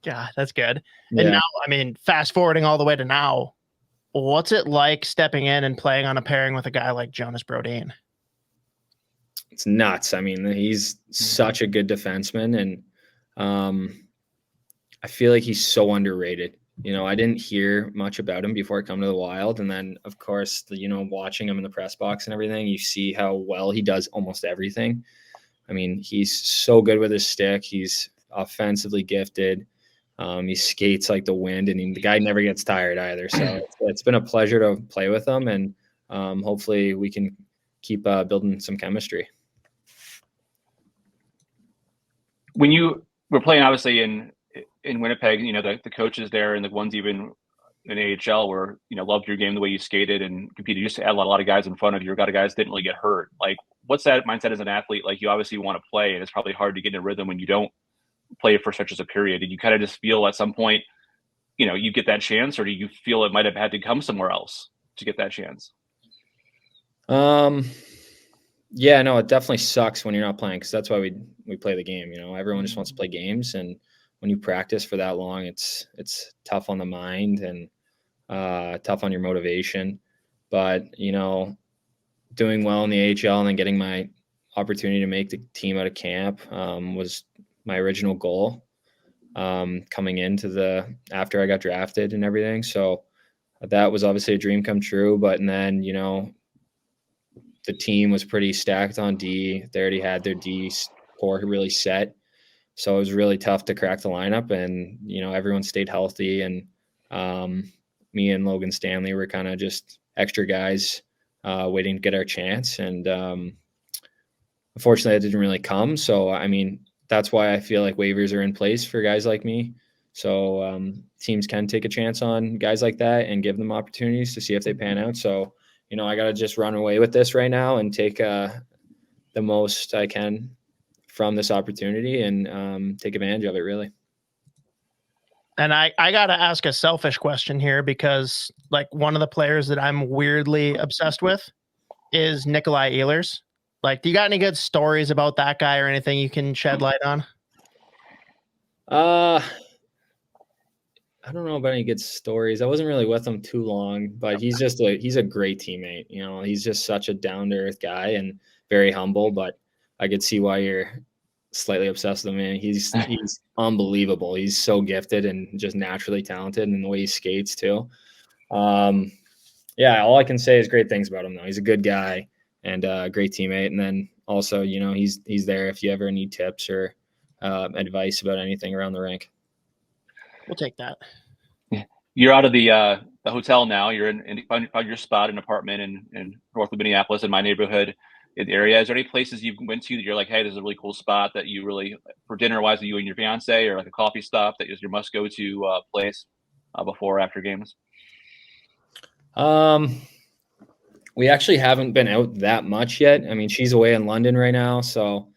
Yeah, that's good. Yeah. And now, I mean, fast forwarding all the way to now, what's it like stepping in and playing on a pairing with a guy like Jonas Brodin? It's nuts. I mean, he's such a good defenseman, and I feel like he's so underrated. I didn't hear much about him before I come to the Wild. And then, of course, watching him in the press box and everything, you see how well he does almost everything. I mean, he's so good with his stick. He's offensively gifted. He skates like the wind, and the guy never gets tired either. So it's been a pleasure to play with him, and hopefully we can keep building some chemistry. When you were playing, obviously, in Winnipeg, the coaches there and the ones even in AHL were, loved your game, the way you skated and competed. You just had a lot of guys in front of you. A lot of guys didn't really get hurt. Like, what's that mindset as an athlete? Like, you obviously want to play, and it's probably hard to get in a rhythm when you don't play for such as a period. Did you kind of just feel at some point, you get that chance, or do you feel it might have had to come somewhere else to get that chance? Yeah, no, it definitely sucks when you're not playing, because that's why we play the game. Everyone just wants to play games, and when you practice for that long, it's tough on the mind and tough on your motivation. But doing well in the AHL and then getting my opportunity to make the team out of camp was my original goal coming into after I got drafted and everything. So that was obviously a dream come true. But then the team was pretty stacked on D. They already had their D core really set. So it was really tough to crack the lineup, and, everyone stayed healthy, and me and Logan Stanley were kind of just extra guys waiting to get our chance. And unfortunately, it didn't really come. So, I mean, that's why I feel like waivers are in place for guys like me. So teams can take a chance on guys like that and give them opportunities to see if they pan out. So, I got to just run away with this right now and take the most I can from this opportunity and take advantage of it, really. And I got to ask a selfish question here, because like one of the players that I'm weirdly obsessed with is Nikolai Ehlers. Like, do you got any good stories about that guy or anything you can shed light on? I don't know about any good stories. I wasn't really with him too long, but he's a great teammate. He's just such a down to earth guy and very humble, but I could see why you're slightly obsessed with him, man. He's unbelievable. He's so gifted and just naturally talented, and the way he skates too. All I can say is great things about him though. He's a good guy and a great teammate. And then also, he's there if you ever need tips or advice about anything around the rink. We'll take that. You're out of the hotel now. You're in found your spot, an apartment in north of Minneapolis, in my neighborhood, in the area. Is there any places you went to that you're like, hey, this is a really cool spot that you really, for dinner wise, you and your fiance, or like a coffee stop that is your must go to place before or after games? We actually haven't been out that much yet. I mean, she's away in London right now, so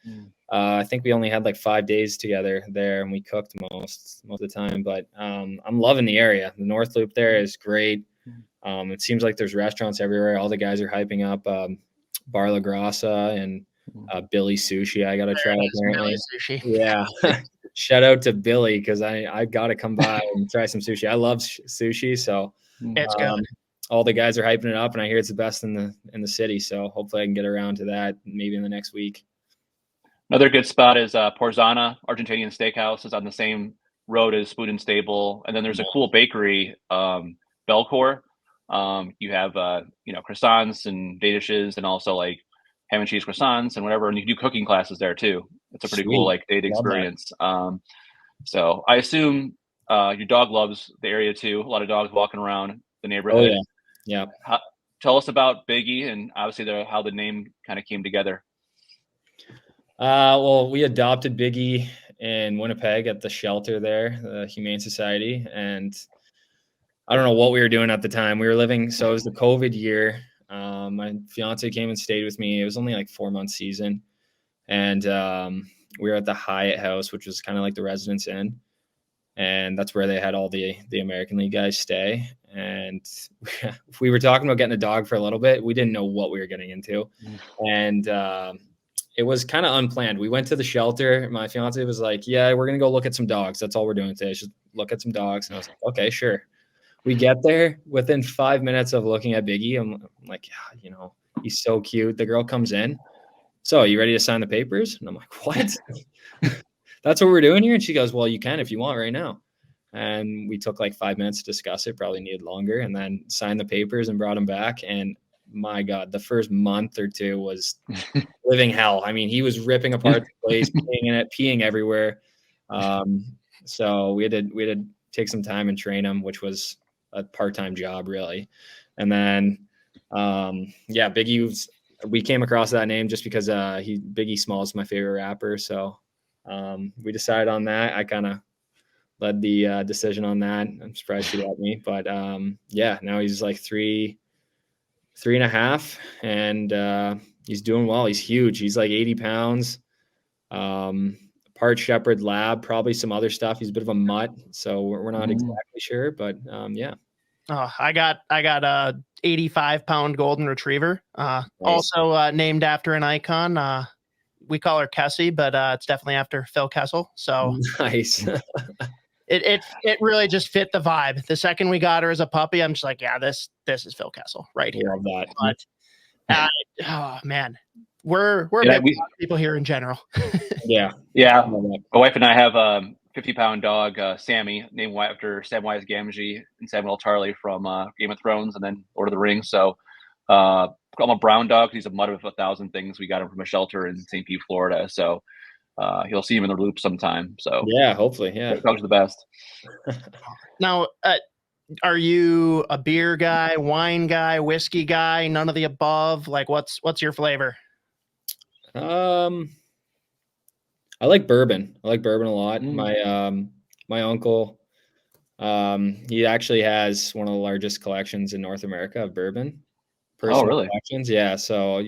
I think we only had like 5 days together there, and we cooked most of the time. But I'm loving the area. The North Loop there is great. It seems like there's restaurants everywhere. All the guys are hyping up Bar La Grassa and Billy Sushi. I got to try apparently. Sushi. Yeah. Shout out to Billy, because I got to come by and try some sushi. I love sushi, so it's good. All the guys are hyping it up, and I hear it's the best in the city. So hopefully I can get around to that maybe in the next week. Another good spot is Porzana Argentinian Steakhouse. Is on the same road as Spoon and Stable, and then there's a cool bakery, Belcourt. You have croissants and day dishes, and also like ham and cheese croissants and whatever. And you can do cooking classes there too. It's a pretty cool like date experience. So I assume your dog loves the area too. A lot of dogs walking around the neighborhood. Oh, yeah. Tell us about Biggie and obviously how the name kind of came together. Well, we adopted Biggie in Winnipeg at the shelter there, the Humane Society, and I don't know what we were doing at the time. We were living, so it was the COVID year. My fiance came and stayed with me. It was only like 4-month season, and we were at the Hyatt House, which was kind of like the Residence Inn, and that's where they had all the American League guys stay. And we were talking about getting a dog for a little bit. We didn't know what we were getting into, and it was kind of unplanned. We went to the shelter. My fiance was like, yeah, we're going to go look at some dogs. That's all we're doing today. Just look at some dogs. And I was like, okay, sure. We get there. Within 5 minutes of looking at Biggie, I'm like, yeah, he's so cute. The girl comes in. So, you ready to sign the papers? And I'm like, what? That's what we're doing here? And she goes, well, you can if you want right now. And we took like 5 minutes to discuss it, probably needed longer, and then signed the papers and brought him back. And my God, the first month or two was living hell. I mean, he was ripping apart the place, peeing everywhere. So we had to take some time and train him, which was a part-time job really. And then, Biggie we came across that name just because Biggie Smalls is my favorite rapper. So we decided on that. I kind of led the decision on that. I'm surprised he let me, but now he's like 3.5, and he's doing well. He's huge. He's like 80 pounds, part Shepherd Lab, probably some other stuff. He's a bit of a mutt, so we're not exactly sure, but yeah. Oh, I got a 85-pound golden retriever, nice. Also named after an icon. We call her Kessie, but it's definitely after Phil Kessel. So nice. It really just fit the vibe. The second we got her as a puppy, I'm just like, yeah, this is Phil Kessel right here. Love that. But oh man, we're big people here in general. Yeah. My wife and I have a 50-pound dog, Sammy, named after Samwise Gamgee and Samuel Tarly from Game of Thrones and then Lord of the Rings. So I'm a brown dog. He's a mutt of 1,000 things. We got him from a shelter in St. Pete, Florida. So you'll see him in the loop sometime. So yeah, hopefully, yeah. Dogs are the best. Now, are you a beer guy, wine guy, whiskey guy? None of the above. Like, what's your flavor? I like bourbon. I like bourbon a lot. My uncle He actually has one of the largest collections in North America of bourbon. Oh, really? Collections. Yeah. So,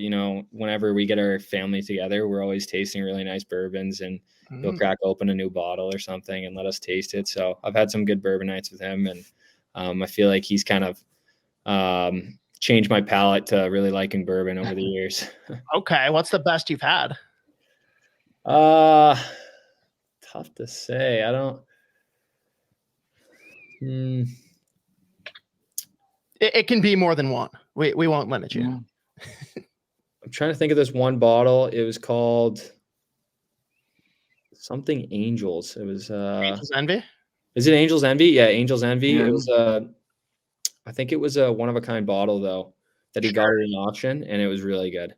whenever we get our family together, we're always tasting really nice bourbons, and he'll crack open a new bottle or something and let us taste it. So I've had some good bourbon nights with him, and I feel like he's kind of changed my palate to really liking bourbon over the years. Okay. What's the best you've had? Tough to say. I don't. It can be more than one. We won't limit you. I'm trying to think of this one bottle. It was called something Angels. It was Angels Envy. Is it Angels Envy? Yeah, Angels Envy. Yeah. It was I think it was a one of a kind bottle though that he got at an auction, and it was really good.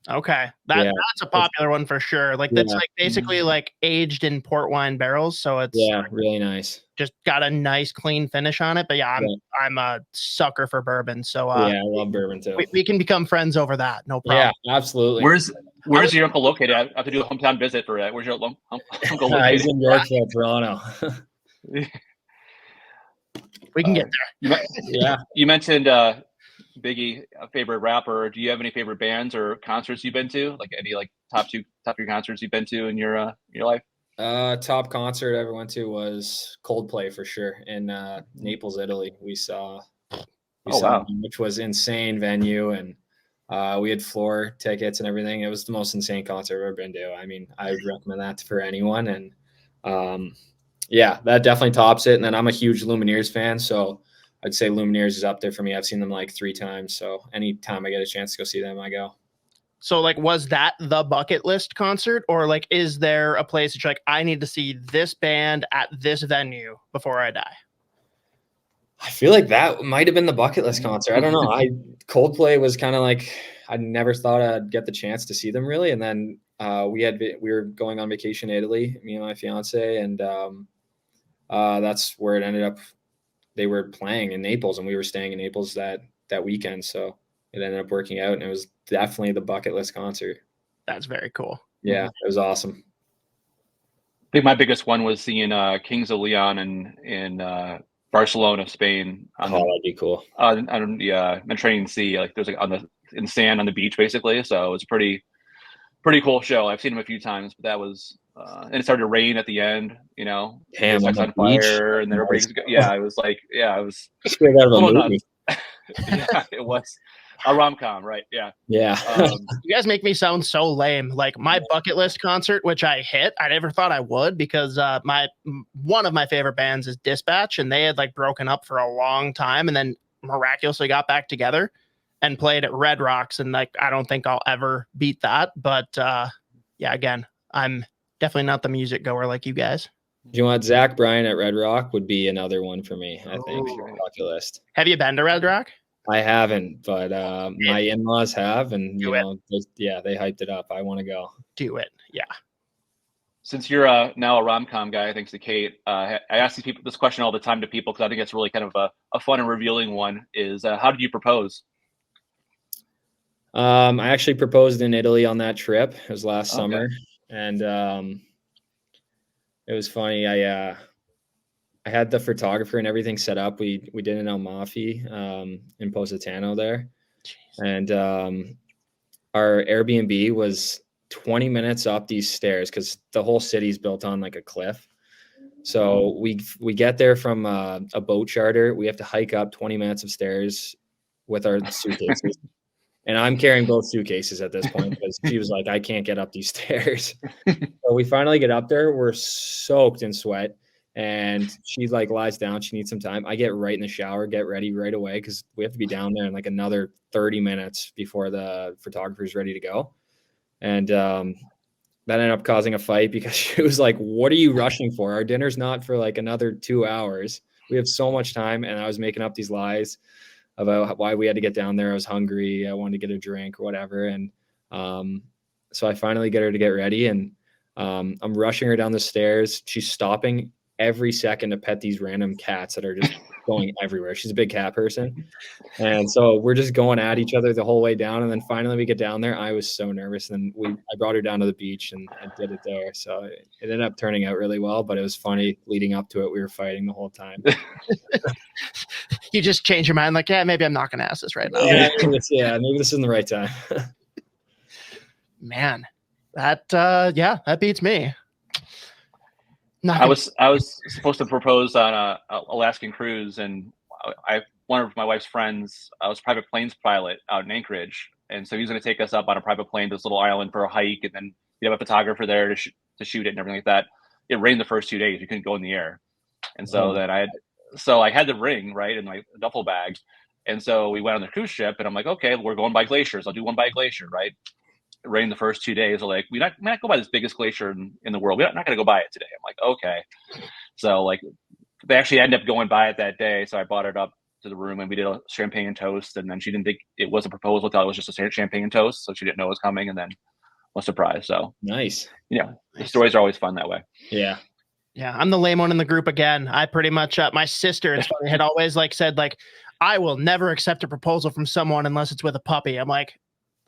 Okay, that's a popular one for sure. Like that's like basically like aged in port wine barrels, so it's really nice. Just got a nice clean finish on it. But I'm a sucker for bourbon, so I love bourbon too. We can become friends over that, no problem. Yeah, absolutely. Where's your uncle located? I have to do a hometown visit for that. Where's your uncle located? He's in Yorkville, Toronto. We can get there. You mentioned Biggie, a favorite rapper. Do you have any favorite bands or concerts you've been to? Like any top three concerts you've been to in your life? Top concert I ever went to was Coldplay for sure in Naples, Italy. We saw them, which was insane venue, and we had floor tickets and everything. It was the most insane concert I've ever been to. I mean, I would recommend that for anyone, and that definitely tops it. And then I'm a huge Lumineers fan, so I'd say Lumineers is up there for me. I've seen them like 3 times, so anytime I get a chance to go see them, I go. So, was that the bucket list concert, or is there a place that you're like, I need to see this band at this venue before I die? I feel like that might have been the bucket list concert. I don't know. Coldplay was kind of like, I never thought I'd get the chance to see them really. And then we were going on vacation in Italy, me and my fiance, and that's where it ended up. They were playing in Naples, and we were staying in Naples that weekend. So it ended up working out, and it was definitely the bucket list concert. That's very cool. Yeah, it was awesome. I think my biggest one was seeing Kings of Leon in Barcelona, Spain. That'd be cool. On the Mediterranean Sea, there's in sand on the beach, basically. So it was a pretty cool show. I've seen them a few times, but that was and it started to rain at the end. Ham on the fire, and then everybody's it was it was straight out of a movie. Yeah, it was a rom-com, right? Yeah. You guys make me sound so lame. Like my bucket list concert, which I never thought I would, because one of my favorite bands is Dispatch, and they had broken up for a long time, and then miraculously got back together and played at Red Rocks, and I don't think I'll ever beat that. But again, I'm definitely not the music goer like you guys. Do you want Zach Bryan at Red Rock would be another one for me, I think. Bucket list. Have you been to Red Rock? I haven't, but my in-laws have, and they hyped it up. I want to go. Do it, yeah. Since you're now a rom-com guy, thanks to Kate, I ask these people this question all the time to people because I think it's really kind of a fun and revealing one. Is how did you propose? I actually proposed in Italy on that trip. It was last summer, and it was funny. I had the photographer and everything set up. We did an Amalfi in Positano there. Jeez. And our Airbnb was 20 minutes up these stairs because the whole city's built on a cliff. So we get there from a boat charter. We have to hike up 20 minutes of stairs with our suitcases. And I'm carrying both suitcases at this point because she was like, I can't get up these stairs. So we finally get up there. We're soaked in sweat. And she lies down. She needs some time. I get right in the shower, get ready right away because we have to be down there in another 30 minutes before the photographer is ready to go. And that ended up causing a fight because she was like, what are you rushing for? Our dinner's not for another 2 hours. We have so much time. And I was making up these lies about why we had to get down there. I was hungry. I wanted to get a drink or whatever. And so I finally get her to get ready. And I'm rushing her down the stairs. She's stopping every second to pet these random cats that are just going everywhere. She's a big cat person. And so we're just going at each other the whole way down. And then finally we get down there. I was so nervous. And I brought her down to the beach and did it there. So it ended up turning out really well, but it was funny leading up to it. We were fighting the whole time. You just change your mind. Like, yeah, maybe I'm not going to ask this right now. Maybe this isn't the right time. Man, that beats me. I was supposed to propose on a Alaskan cruise, and one of my wife's friends was a private planes pilot out in Anchorage, and so he was going to take us up on a private plane to this little island for a hike, and then you have a photographer there to shoot it and everything like that. It rained the first 2 days; you couldn't go in the air, and so then I had the ring right in my duffel bag, and so we went on the cruise ship, and I'm like, okay, we're going by glaciers. I'll do one by glacier, right? It rained the first 2 days. We're like, we're not go by this biggest glacier in the world. We're not going to go by it today. I'm like, okay. So like, they actually ended up going by it that day. So I brought it up to the room and we did a champagne and toast. And then she didn't think it was a proposal. Thought it was just a champagne and toast. So she didn't know it was coming. And then was surprised. So nice. Yeah, the stories are always fun that way. Yeah. Yeah, I'm the lame one in the group again. I pretty much my sister, it's funny, had always said I will never accept a proposal from someone unless it's with a puppy. I'm like,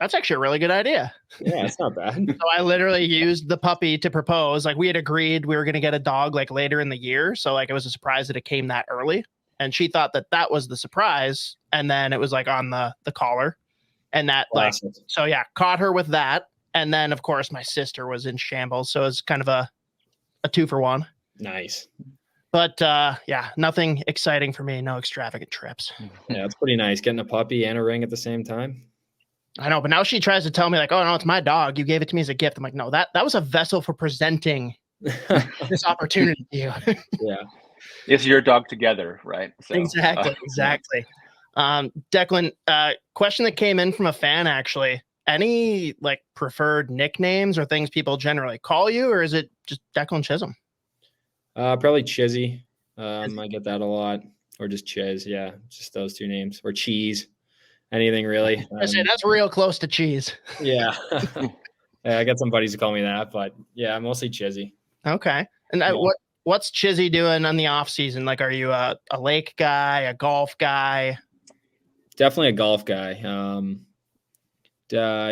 that's actually a really good idea. Yeah, it's not bad. So I literally used the puppy to propose. We had agreed we were going to get a dog later in the year. So it was a surprise that it came that early. And she thought that was the surprise. And then it was on the collar. And that awesome. So yeah, caught her with that. And then of course my sister was in shambles. So it was kind of a 2-for-1. Nice. But yeah, nothing exciting for me. No extravagant trips. Yeah, it's pretty nice getting a puppy and a ring at the same time. I know, but now she tries to tell me oh no, it's my dog. You gave it to me as a gift. I'm like, no, that was a vessel for presenting this opportunity to you. Yeah, it's your dog together, right? So, exactly. Declan, question that came in from a fan actually. Any preferred nicknames or things people generally call you, or is it just Declan Chisholm? Probably Chizzy. I get that a lot, or just Chiz. Yeah, just those two names, or Cheese. Anything really. I say that's real close to cheese. Yeah. Yeah, I got some buddies who call me that, but yeah, mostly Chizzy. Okay. And what's Chizzy doing on the off season? Are you a lake guy, a golf guy? Definitely a golf guy.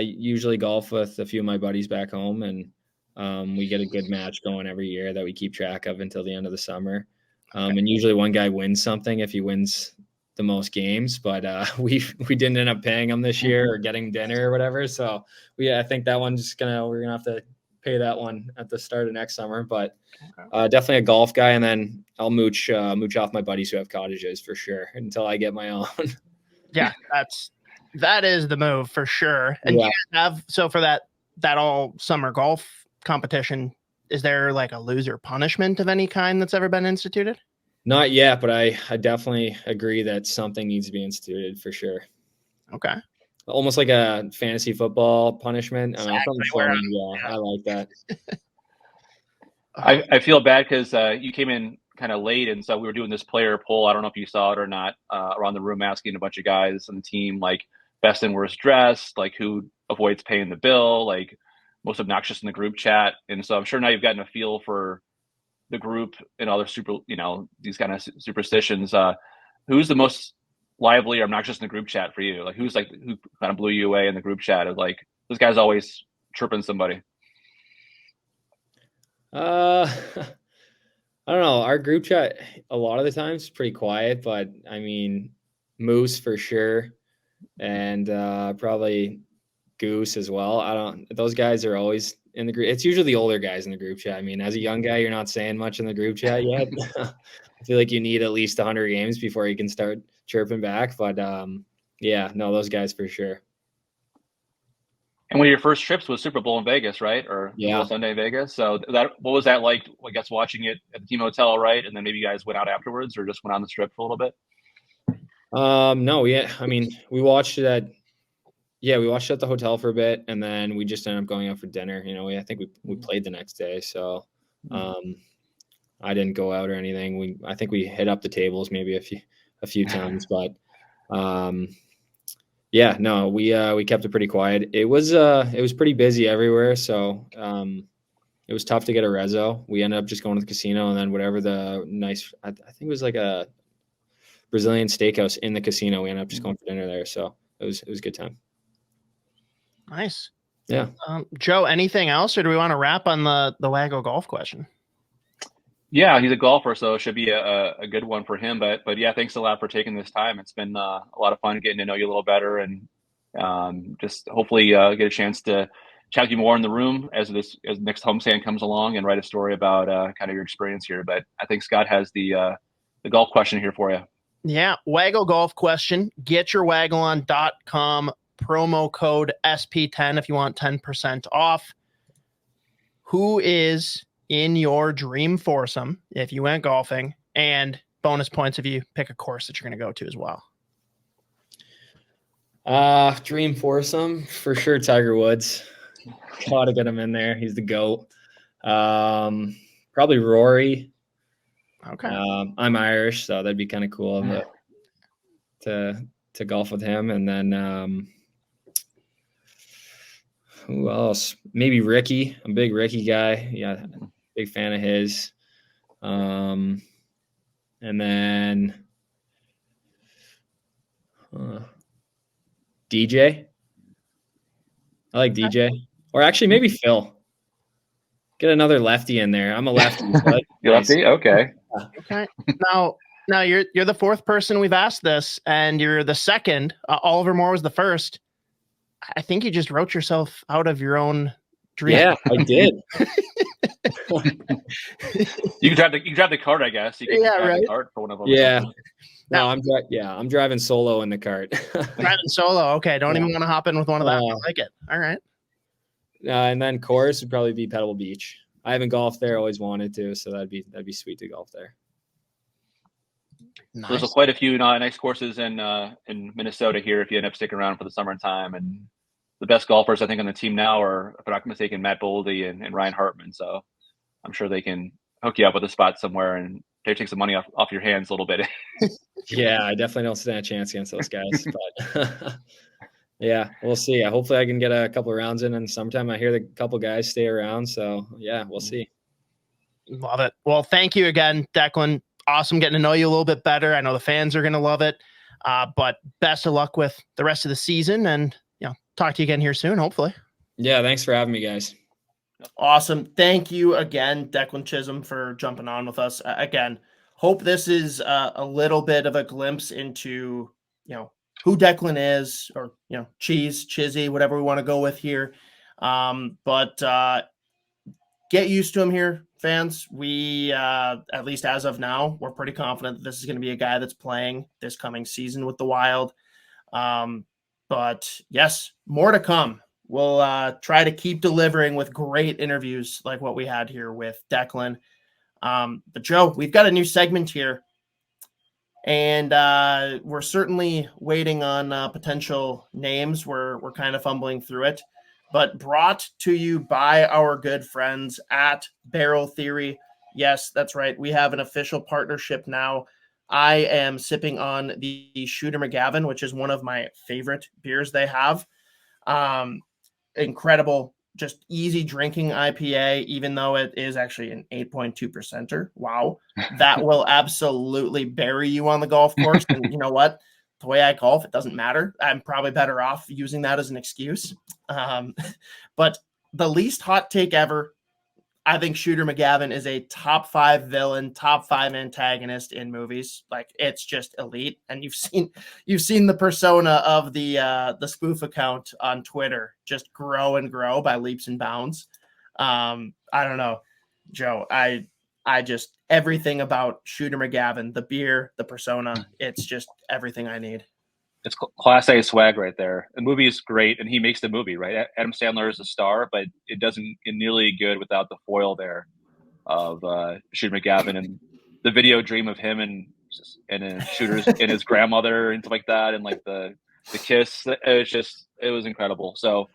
Usually golf with a few of my buddies back home, and we get a good match going every year that we keep track of until the end of the summer. And usually one guy wins something if he wins the most games, but we didn't end up paying him this year or getting dinner or whatever. So I think that one's we're gonna have to pay that one at the start of next summer. But definitely a golf guy, and then I'll mooch off my buddies who have cottages for sure until I get my own. Yeah, that is the move for sure. And you have for that all summer golf competition, is there a loser punishment of any kind that's ever been instituted? Not yet, but I definitely agree that something needs to be instituted for sure. Okay. Almost like a fantasy football punishment. Exactly. I like that. I feel bad because you came in kind of late, and so we were doing this player poll. I don't know if you saw it or not, around the room, asking a bunch of guys on the team, best and worst dressed, who avoids paying the bill, most obnoxious in the group chat. And so I'm sure now you've gotten a feel for the group and other these kind of superstitions. Who's the most lively or obnoxious in the group chat for you? Who kind of blew you away in the group chat? Of this guy's always chirping somebody. I don't know. Our group chat a lot of the times is pretty quiet, but I mean, Moose for sure, and probably Goose as well. Those guys are always in the group. It's usually the older guys in the group chat. I mean, as a young guy, you're not saying much in the group chat yet. I feel like you need at least 100 games before you can start chirping back. But those guys for sure. And one of your first trips was Super Bowl in Vegas, right? Or Sunday in Vegas. So what was that like? I guess watching it at the team hotel, right? And then maybe you guys went out afterwards, or just went on the strip for a little bit. No, yeah. I mean, we watched it at the hotel for a bit, and then we just ended up going out for dinner. I think we played the next day, so I didn't go out or anything. I think we hit up the tables maybe a few times, but we kept it pretty quiet. It was pretty busy everywhere, so it was tough to get a reso. We ended up just going to the casino, and then whatever the nice, I think it was Brazilian steakhouse in the casino. We ended up just going for dinner there. So it was a good time. Nice. Yeah. Joe, anything else, or do we want to wrap on the Waggle golf question? Yeah, he's a golfer, so it should be a good one for him. But yeah, thanks a lot for taking this time. It's been a lot of fun getting to know you a little better, and just hopefully get a chance to chat with you more in the room as next homestand comes along and write a story about kind of your experience here. But I think Scott has the golf question here for you. Yeah, Waggle golf question. Get your waggleon.com promo code SP10 if you want 10% off. Who is in your dream foursome if you went golfing, and bonus points if you pick a course that you're going to go to as well? Dream foursome for sure. Tiger Woods. Gotta get him in there. He's the GOAT. Probably Rory. Okay. I'm Irish, so that'd be kind of cool to golf with him. And then who else? Maybe Ricky. I'm a big Ricky guy. Yeah, big fan of his. And then DJ. I like DJ. Or actually maybe Phil. Get another lefty in there. I'm a lefty. So you lefty? Okay. Okay. Now you're the fourth person we've asked this, and you're the second. Oliver Moore was the first. I think you just wrote yourself out of your own dream. Yeah, I did. You can drive the cart, I guess. You can drive the cart for one of them. Yeah. No, I'm driving solo in the cart. Driving solo. Okay. Don't even want to hop in with one of that. I like it. All right. And then course would probably be Pebble Beach. I haven't golfed there, always wanted to, so that'd be sweet to golf there. Nice. There's quite a few nice courses in Minnesota here if you end up sticking around for the summertime. And the best golfers I think on the team now are, if I'm not mistaken, Matt Boldy and Ryan Hartman. So I'm sure they can hook you up with a spot somewhere and take some money off your hands a little bit. Yeah, I definitely don't stand a chance against those guys. But yeah, we'll see. Hopefully I can get a couple of rounds in the summertime. I hear the couple guys stay around. So yeah, we'll see. Love it. Well, thank you again, Declan. Awesome getting to know you a little bit better. I know the fans are going to love it. But best of luck with the rest of the season, and talk to you again here soon, hopefully. Yeah, thanks for having me, guys. Awesome. Thank you again, Declan Chisholm, for jumping on with us. Again, hope this is a little bit of a glimpse into, who Declan is, or, Chizzy, whatever we want to go with here. But get used to him here, fans. We, at least as of now, we're pretty confident that this is going to be a guy that's playing this coming season with the Wild. But yes, more to come. We'll try to keep delivering with great interviews like what we had here with Declan. But Joe, we've got a new segment here, and we're certainly waiting on potential names. We're kind of fumbling through it, but brought to you by our good friends at Barrel Theory. Yes, that's right. We have an official partnership now. I am sipping on the Shooter McGavin, which is one of my favorite beers they have. Incredible, just easy drinking IPA, even though it is actually an 8.2%. Wow. That will absolutely bury you on the golf course. And you know what? The way I golf, it doesn't matter. I'm probably better off using that as an excuse. But the least hot take ever, I think Shooter McGavin is a top 5 villain, top 5 antagonist in movies. Like, it's just elite. And you've seen the persona of the spoof account on Twitter just grow and grow by leaps and bounds. I don't know, Joe. I just, everything about Shooter McGavin, the beer, the persona, it's just everything I need. It's class A swag right there. The movie is great, and he makes the movie, right? Adam Sandler is a star, but it doesn't get nearly good without the foil there of Shooter McGavin and the video dream of him and Shooter's and his grandmother and stuff like that, and like the kiss. It was incredible. So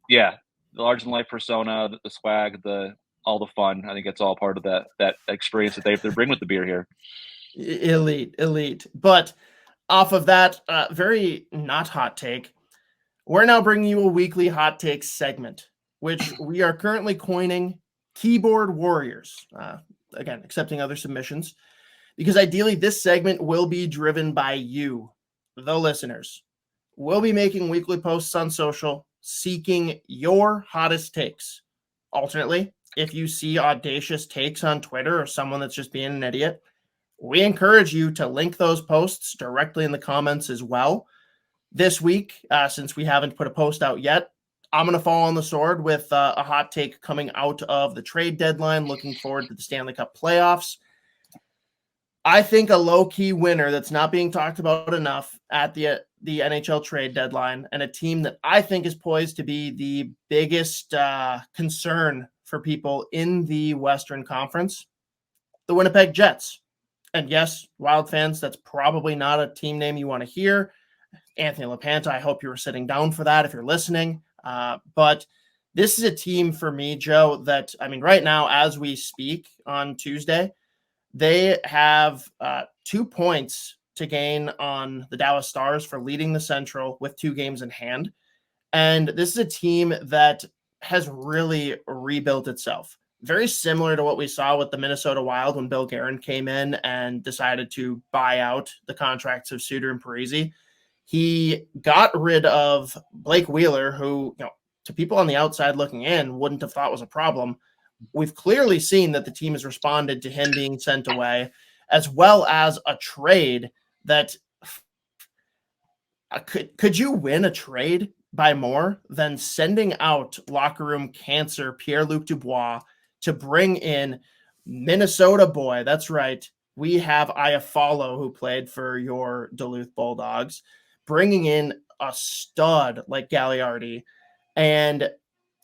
yeah, the large than life persona, the swag, all the fun. I think it's all part of that experience that they bring with the beer here. Elite. But off of that very not hot take, we're now bringing you a weekly hot takes segment, which we are currently coining Keyboard Warriors. Again, accepting other submissions. because ideally this segment will be driven by you, the listeners. We'll be making weekly posts on social, seeking your hottest takes. Alternately, if you see audacious takes on Twitter or someone that's just being an idiot, we encourage you to link those posts directly in the comments as well. This week, since we haven't put a post out yet, I'm going to fall on the sword with a hot take coming out of the trade deadline. Looking forward to the Stanley Cup playoffs. I think a low-key winner that's not being talked about enough at the NHL trade deadline, and a team that I think is poised to be the biggest concern for people in the Western Conference, the Winnipeg Jets. And yes, Wild fans, that's probably not a team name you want to hear. Anthony LaPanta, I hope you were sitting down for that if you're listening. But this is a team for me, Joe, that, I mean, right now, as we speak on Tuesday, they have 2 points to gain on the Dallas Stars for leading the Central with 2 games in hand. And this is a team that has really rebuilt itself. Very similar to what we saw with the Minnesota Wild when Bill Guerin came in and decided to buy out the contracts of Suter and Parise. He got rid of Blake Wheeler, who, to people on the outside looking in, wouldn't have thought was a problem. We've clearly seen that the team has responded to him being sent away, as well as a trade that could you win a trade by more than sending out locker room cancer Pierre-Luc Dubois to bring in Minnesota boy? That's right. We have Iafallo, who played for your Duluth Bulldogs, bringing in a stud like Gagliardi and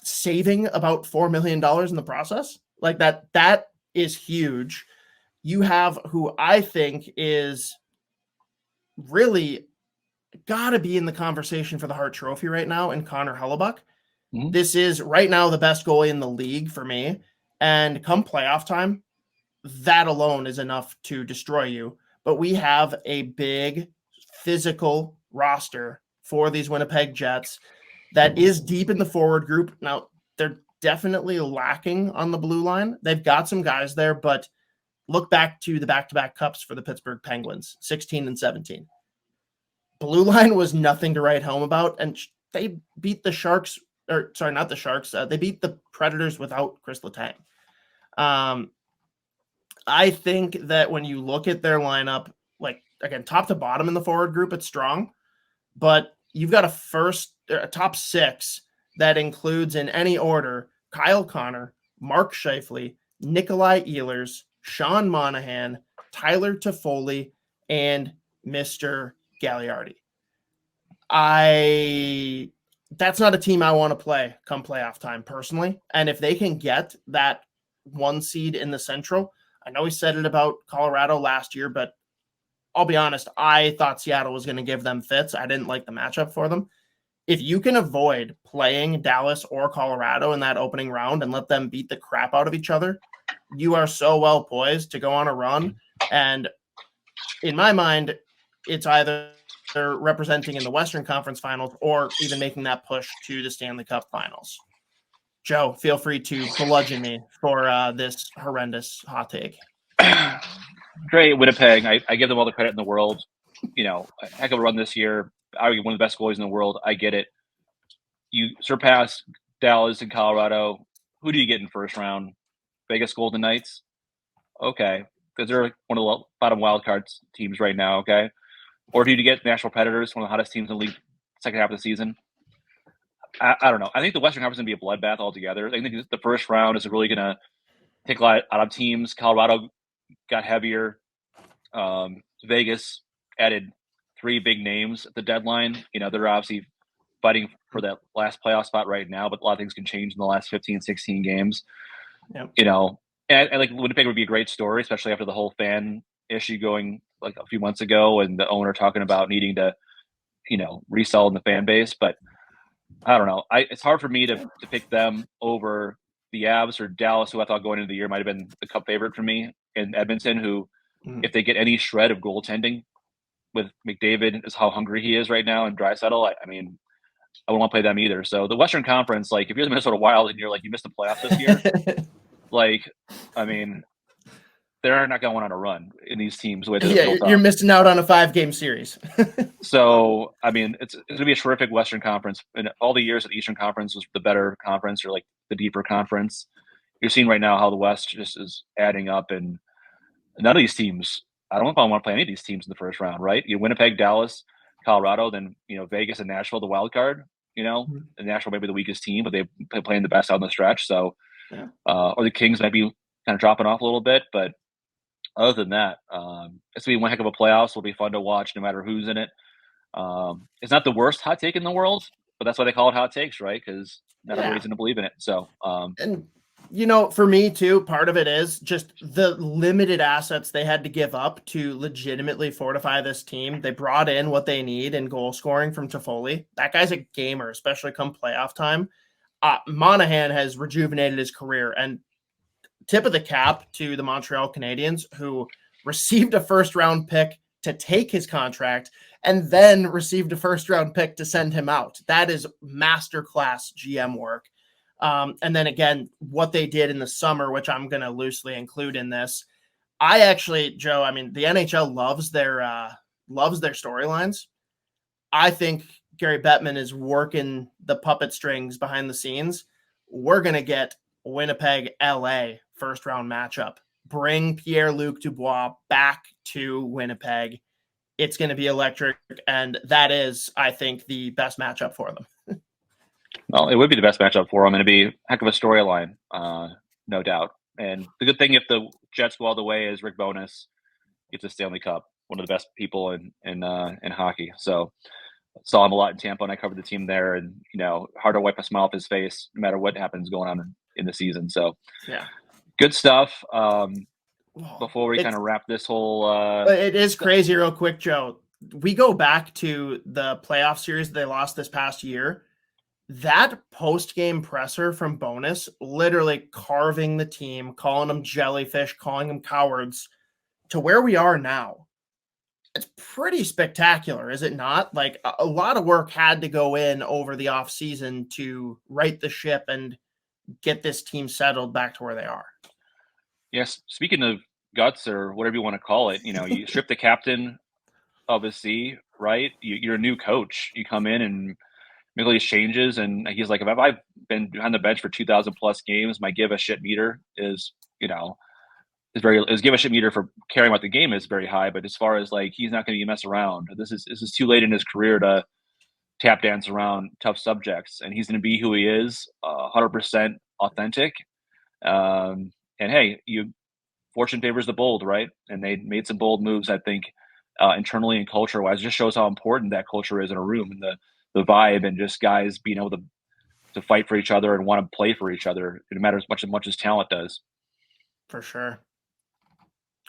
saving about $4 million in the process. Like that is huge. You have who I think is really got to be in the conversation for the Hart Trophy right now in Connor Hellebuyck. Mm-hmm. This is right now the best goalie in the league for me. And come playoff time, that alone is enough to destroy you. But we have a big physical roster for these Winnipeg Jets that is deep in the forward group. Now, they're definitely lacking on the blue line. They've got some guys there, but look back to the back-to-back cups for the Pittsburgh Penguins, 16 and 17. Blue line was nothing to write home about, and they beat the Sharks, or sorry, not the Sharks. They beat the Predators without Chris Letang. I think that when you look at their lineup, like, again, top to bottom in the forward group, it's strong, but you've got a top 6 that includes, in any order, Kyle Connor, Mark Scheifele, Nikolai Ehlers, Sean Monahan, Tyler Toffoli, and Mr. Gagliardi. That's not a team I want to play come playoff time, personally. And if they can get that 1 seed in the Central, I know we said it about Colorado last year, but I'll be honest, I thought Seattle was going to give them fits. I didn't like the matchup for them. If you can avoid playing Dallas or Colorado in that opening round and let them beat the crap out of each other, you are so well poised to go on a run. And in my mind, it's either representing in the Western Conference Finals or even making that push to the Stanley Cup Finals. Joe, feel free to bludgeon me for this horrendous hot take. Great, Winnipeg. I give them all the credit in the world. A heck of a run this year. Arguably one of the best goalies in the world. I get it. You surpass Dallas and Colorado. Who do you get in first round? Vegas Golden Knights? Okay. Because they're one of the bottom wild cards teams right now, okay? Or do you get Nashville Predators, one of the hottest teams in the league second half of the season? I don't know. I think the Western Conference is going to be a bloodbath altogether. I think the first round is really going to take a lot out of teams. Colorado got heavier. Vegas added 3 big names at the deadline. They're obviously fighting for that last playoff spot right now, but a lot of things can change in the last 15, 16 games. Yep. And like Winnipeg would be a great story, especially after the whole fan issue going like a few months ago and the owner talking about needing to, resell in the fan base. But I don't know. It's hard for me to pick them over the Avs or Dallas, who I thought going into the year might have been the Cup favorite for me, and Edmonton, who, if they get any shred of goaltending with McDavid, is how hungry he is right now, and Draisaitl, I mean, I wouldn't want to play them either. So the Western Conference, like, if you're the Minnesota Wild and you're like, you missed the playoffs this year, like, I mean, they're not going on a run in these teams. The way You're missing out on a 5-game series. So, I mean, it's going to be a terrific Western Conference. And all the years that the Eastern Conference was the better conference or like the deeper conference. You're seeing right now how the West just is adding up, and none of these teams. I don't know if I want to play any of these teams in the first round, right? Winnipeg, Dallas, Colorado, then Vegas and Nashville, the wild card. And Nashville may be the weakest team, but they're playing the best out in the stretch. So, or the Kings might be kind of dropping off a little bit, but other than that, it's gonna be one heck of a playoffs. It'll be fun to watch, no matter who's in it. It's not the worst hot take in the world, but that's why they call it hot takes, right? Because not everybody's going to believe in it. So, and for me too, part of it is just the limited assets they had to give up to legitimately fortify this team. They brought in what they need in goal scoring from Toffoli. That guy's a gamer, especially come playoff time. Monahan has rejuvenated his career, and tip of the cap to the Montreal Canadiens, who received a first-round pick to take his contract and then received a first-round pick to send him out. That is masterclass GM work. And then again, what they did in the summer, which I'm going to loosely include in this. I actually, Joe, I mean, the NHL loves their storylines. I think Gary Bettman is working the puppet strings behind the scenes. We're going to get Winnipeg, LA first round matchup. Bring Pierre-Luc Dubois back to Winnipeg. It's going to be electric, and that is, I think, the best matchup for them. Well, it would be the best matchup for them, and it'd be a heck of a storyline, no doubt. And the good thing, if the Jets go all the way, is Rick Bowness gets a Stanley Cup, one of the best people in hockey. So saw him a lot in Tampa, and I covered the team there, and hard to wipe a smile off his face no matter what happens going on in the season. So good stuff. Before we kind of wrap this whole it is crazy real quick, Joe. We go back to the playoff series they lost this past year. That post-game presser from Bowness, literally carving the team, calling them jellyfish, calling them cowards, to where we are now. It's pretty spectacular, is it not? Like, a lot of work had to go in over the offseason to right the ship and get this team settled back to where they are. Yes. Speaking of guts, or whatever you want to call it, you strip the captain of a C, right? You're a new coach. You come in and make all these changes, and he's like, if I've been behind the bench for 2,000 plus games, my give a shit meter is, his give a shit meter for caring about the game is very high. But as far as like, he's not going to mess around. This is too late in his career to tap dance around tough subjects, and he's going to be who he is, 100% authentic. And hey, fortune favors the bold, right? And they made some bold moves, I think, internally and culture wise. It just shows how important that culture is in a room, and the vibe, and just guys being able to fight for each other and want to play for each other. It matters as much as talent does. For sure.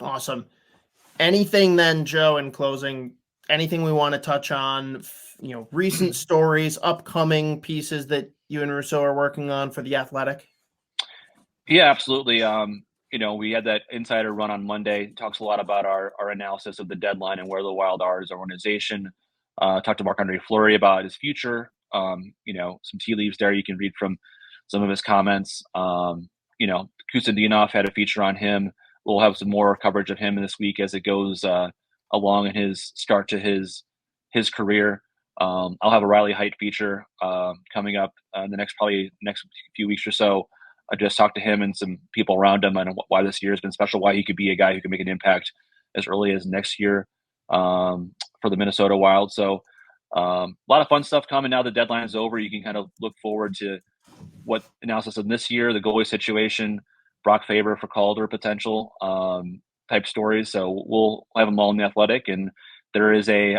Awesome. Anything then, Joe, in closing, anything we want to touch on, recent stories, upcoming pieces that you and Russo are working on for The Athletic? Yeah, absolutely. We had that insider run on Monday. It talks a lot about our analysis of the deadline and where the Wild are as an organization. Talked to Marc-Andre Fleury about his future. Some tea leaves there you can read from some of his comments. Khusnutdinov had a feature on him. We'll have some more coverage of him this week as it goes along in his start to his career. I'll have a Riley Heidt feature coming up in the next few weeks or so. I just talked to him and some people around him on why this year has been special, why he could be a guy who can make an impact as early as next year for the Minnesota Wild. So a lot of fun stuff coming now. The deadline is over. You can kind of look forward to what analysis of this year, the goalie situation, Brock Faber for Calder potential type stories. So we'll have them all in The Athletic. And there is a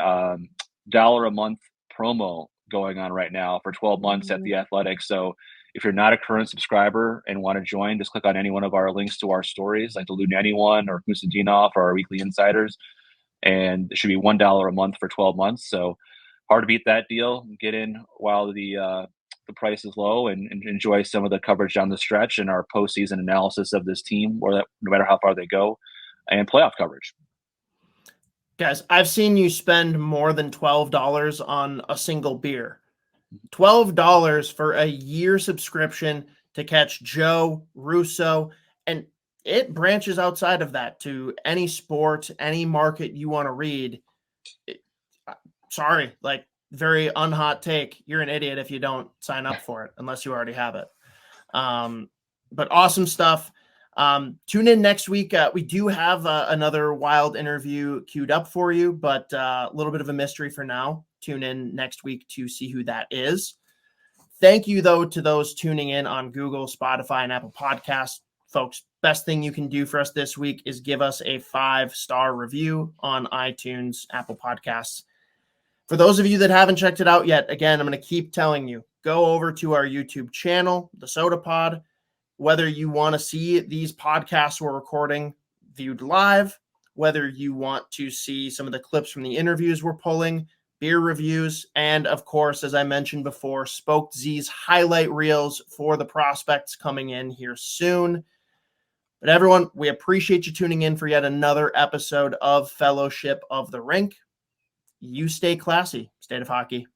$1 a month promo going on right now for 12 months at The Athletic. So if you're not a current subscriber and want to join, just click on any one of our links to our stories, like the Lou Nanne one or Khusnutdinov or our weekly insiders. And it should be $1 a month for 12 months. So hard to beat that deal. Get in while the price is low and enjoy some of the coverage down the stretch and our postseason analysis of this team, no matter how far they go, and playoff coverage. Guys, I've seen you spend more than $12 on a single beer. $12 for a year subscription to catch Joe, Russo, and it branches outside of that to any sport, any market you want to read. Sorry, like, very unhot take. You're an idiot if you don't sign up for it, unless you already have it. But awesome stuff. Tune in next week. We do have another Wild interview queued up for you, but a little bit of a mystery for now. Tune in next week to see who that is. Thank you, though, to those tuning in on Google, Spotify, and Apple Podcasts. Folks, best thing you can do for us this week is give us a 5-star review on iTunes, Apple Podcasts. For those of you that haven't checked it out yet, again, I'm going to keep telling you, go over to our YouTube channel, The Soda Pod. Whether you want to see these podcasts we're recording viewed live, whether you want to see some of the clips from the interviews we're pulling, beer reviews, and of course, as I mentioned before, Spoke Z's highlight reels for the prospects coming in here soon. But everyone, we appreciate you tuning in for yet another episode of Fellowship of the Rink. You stay classy. State of Hockey.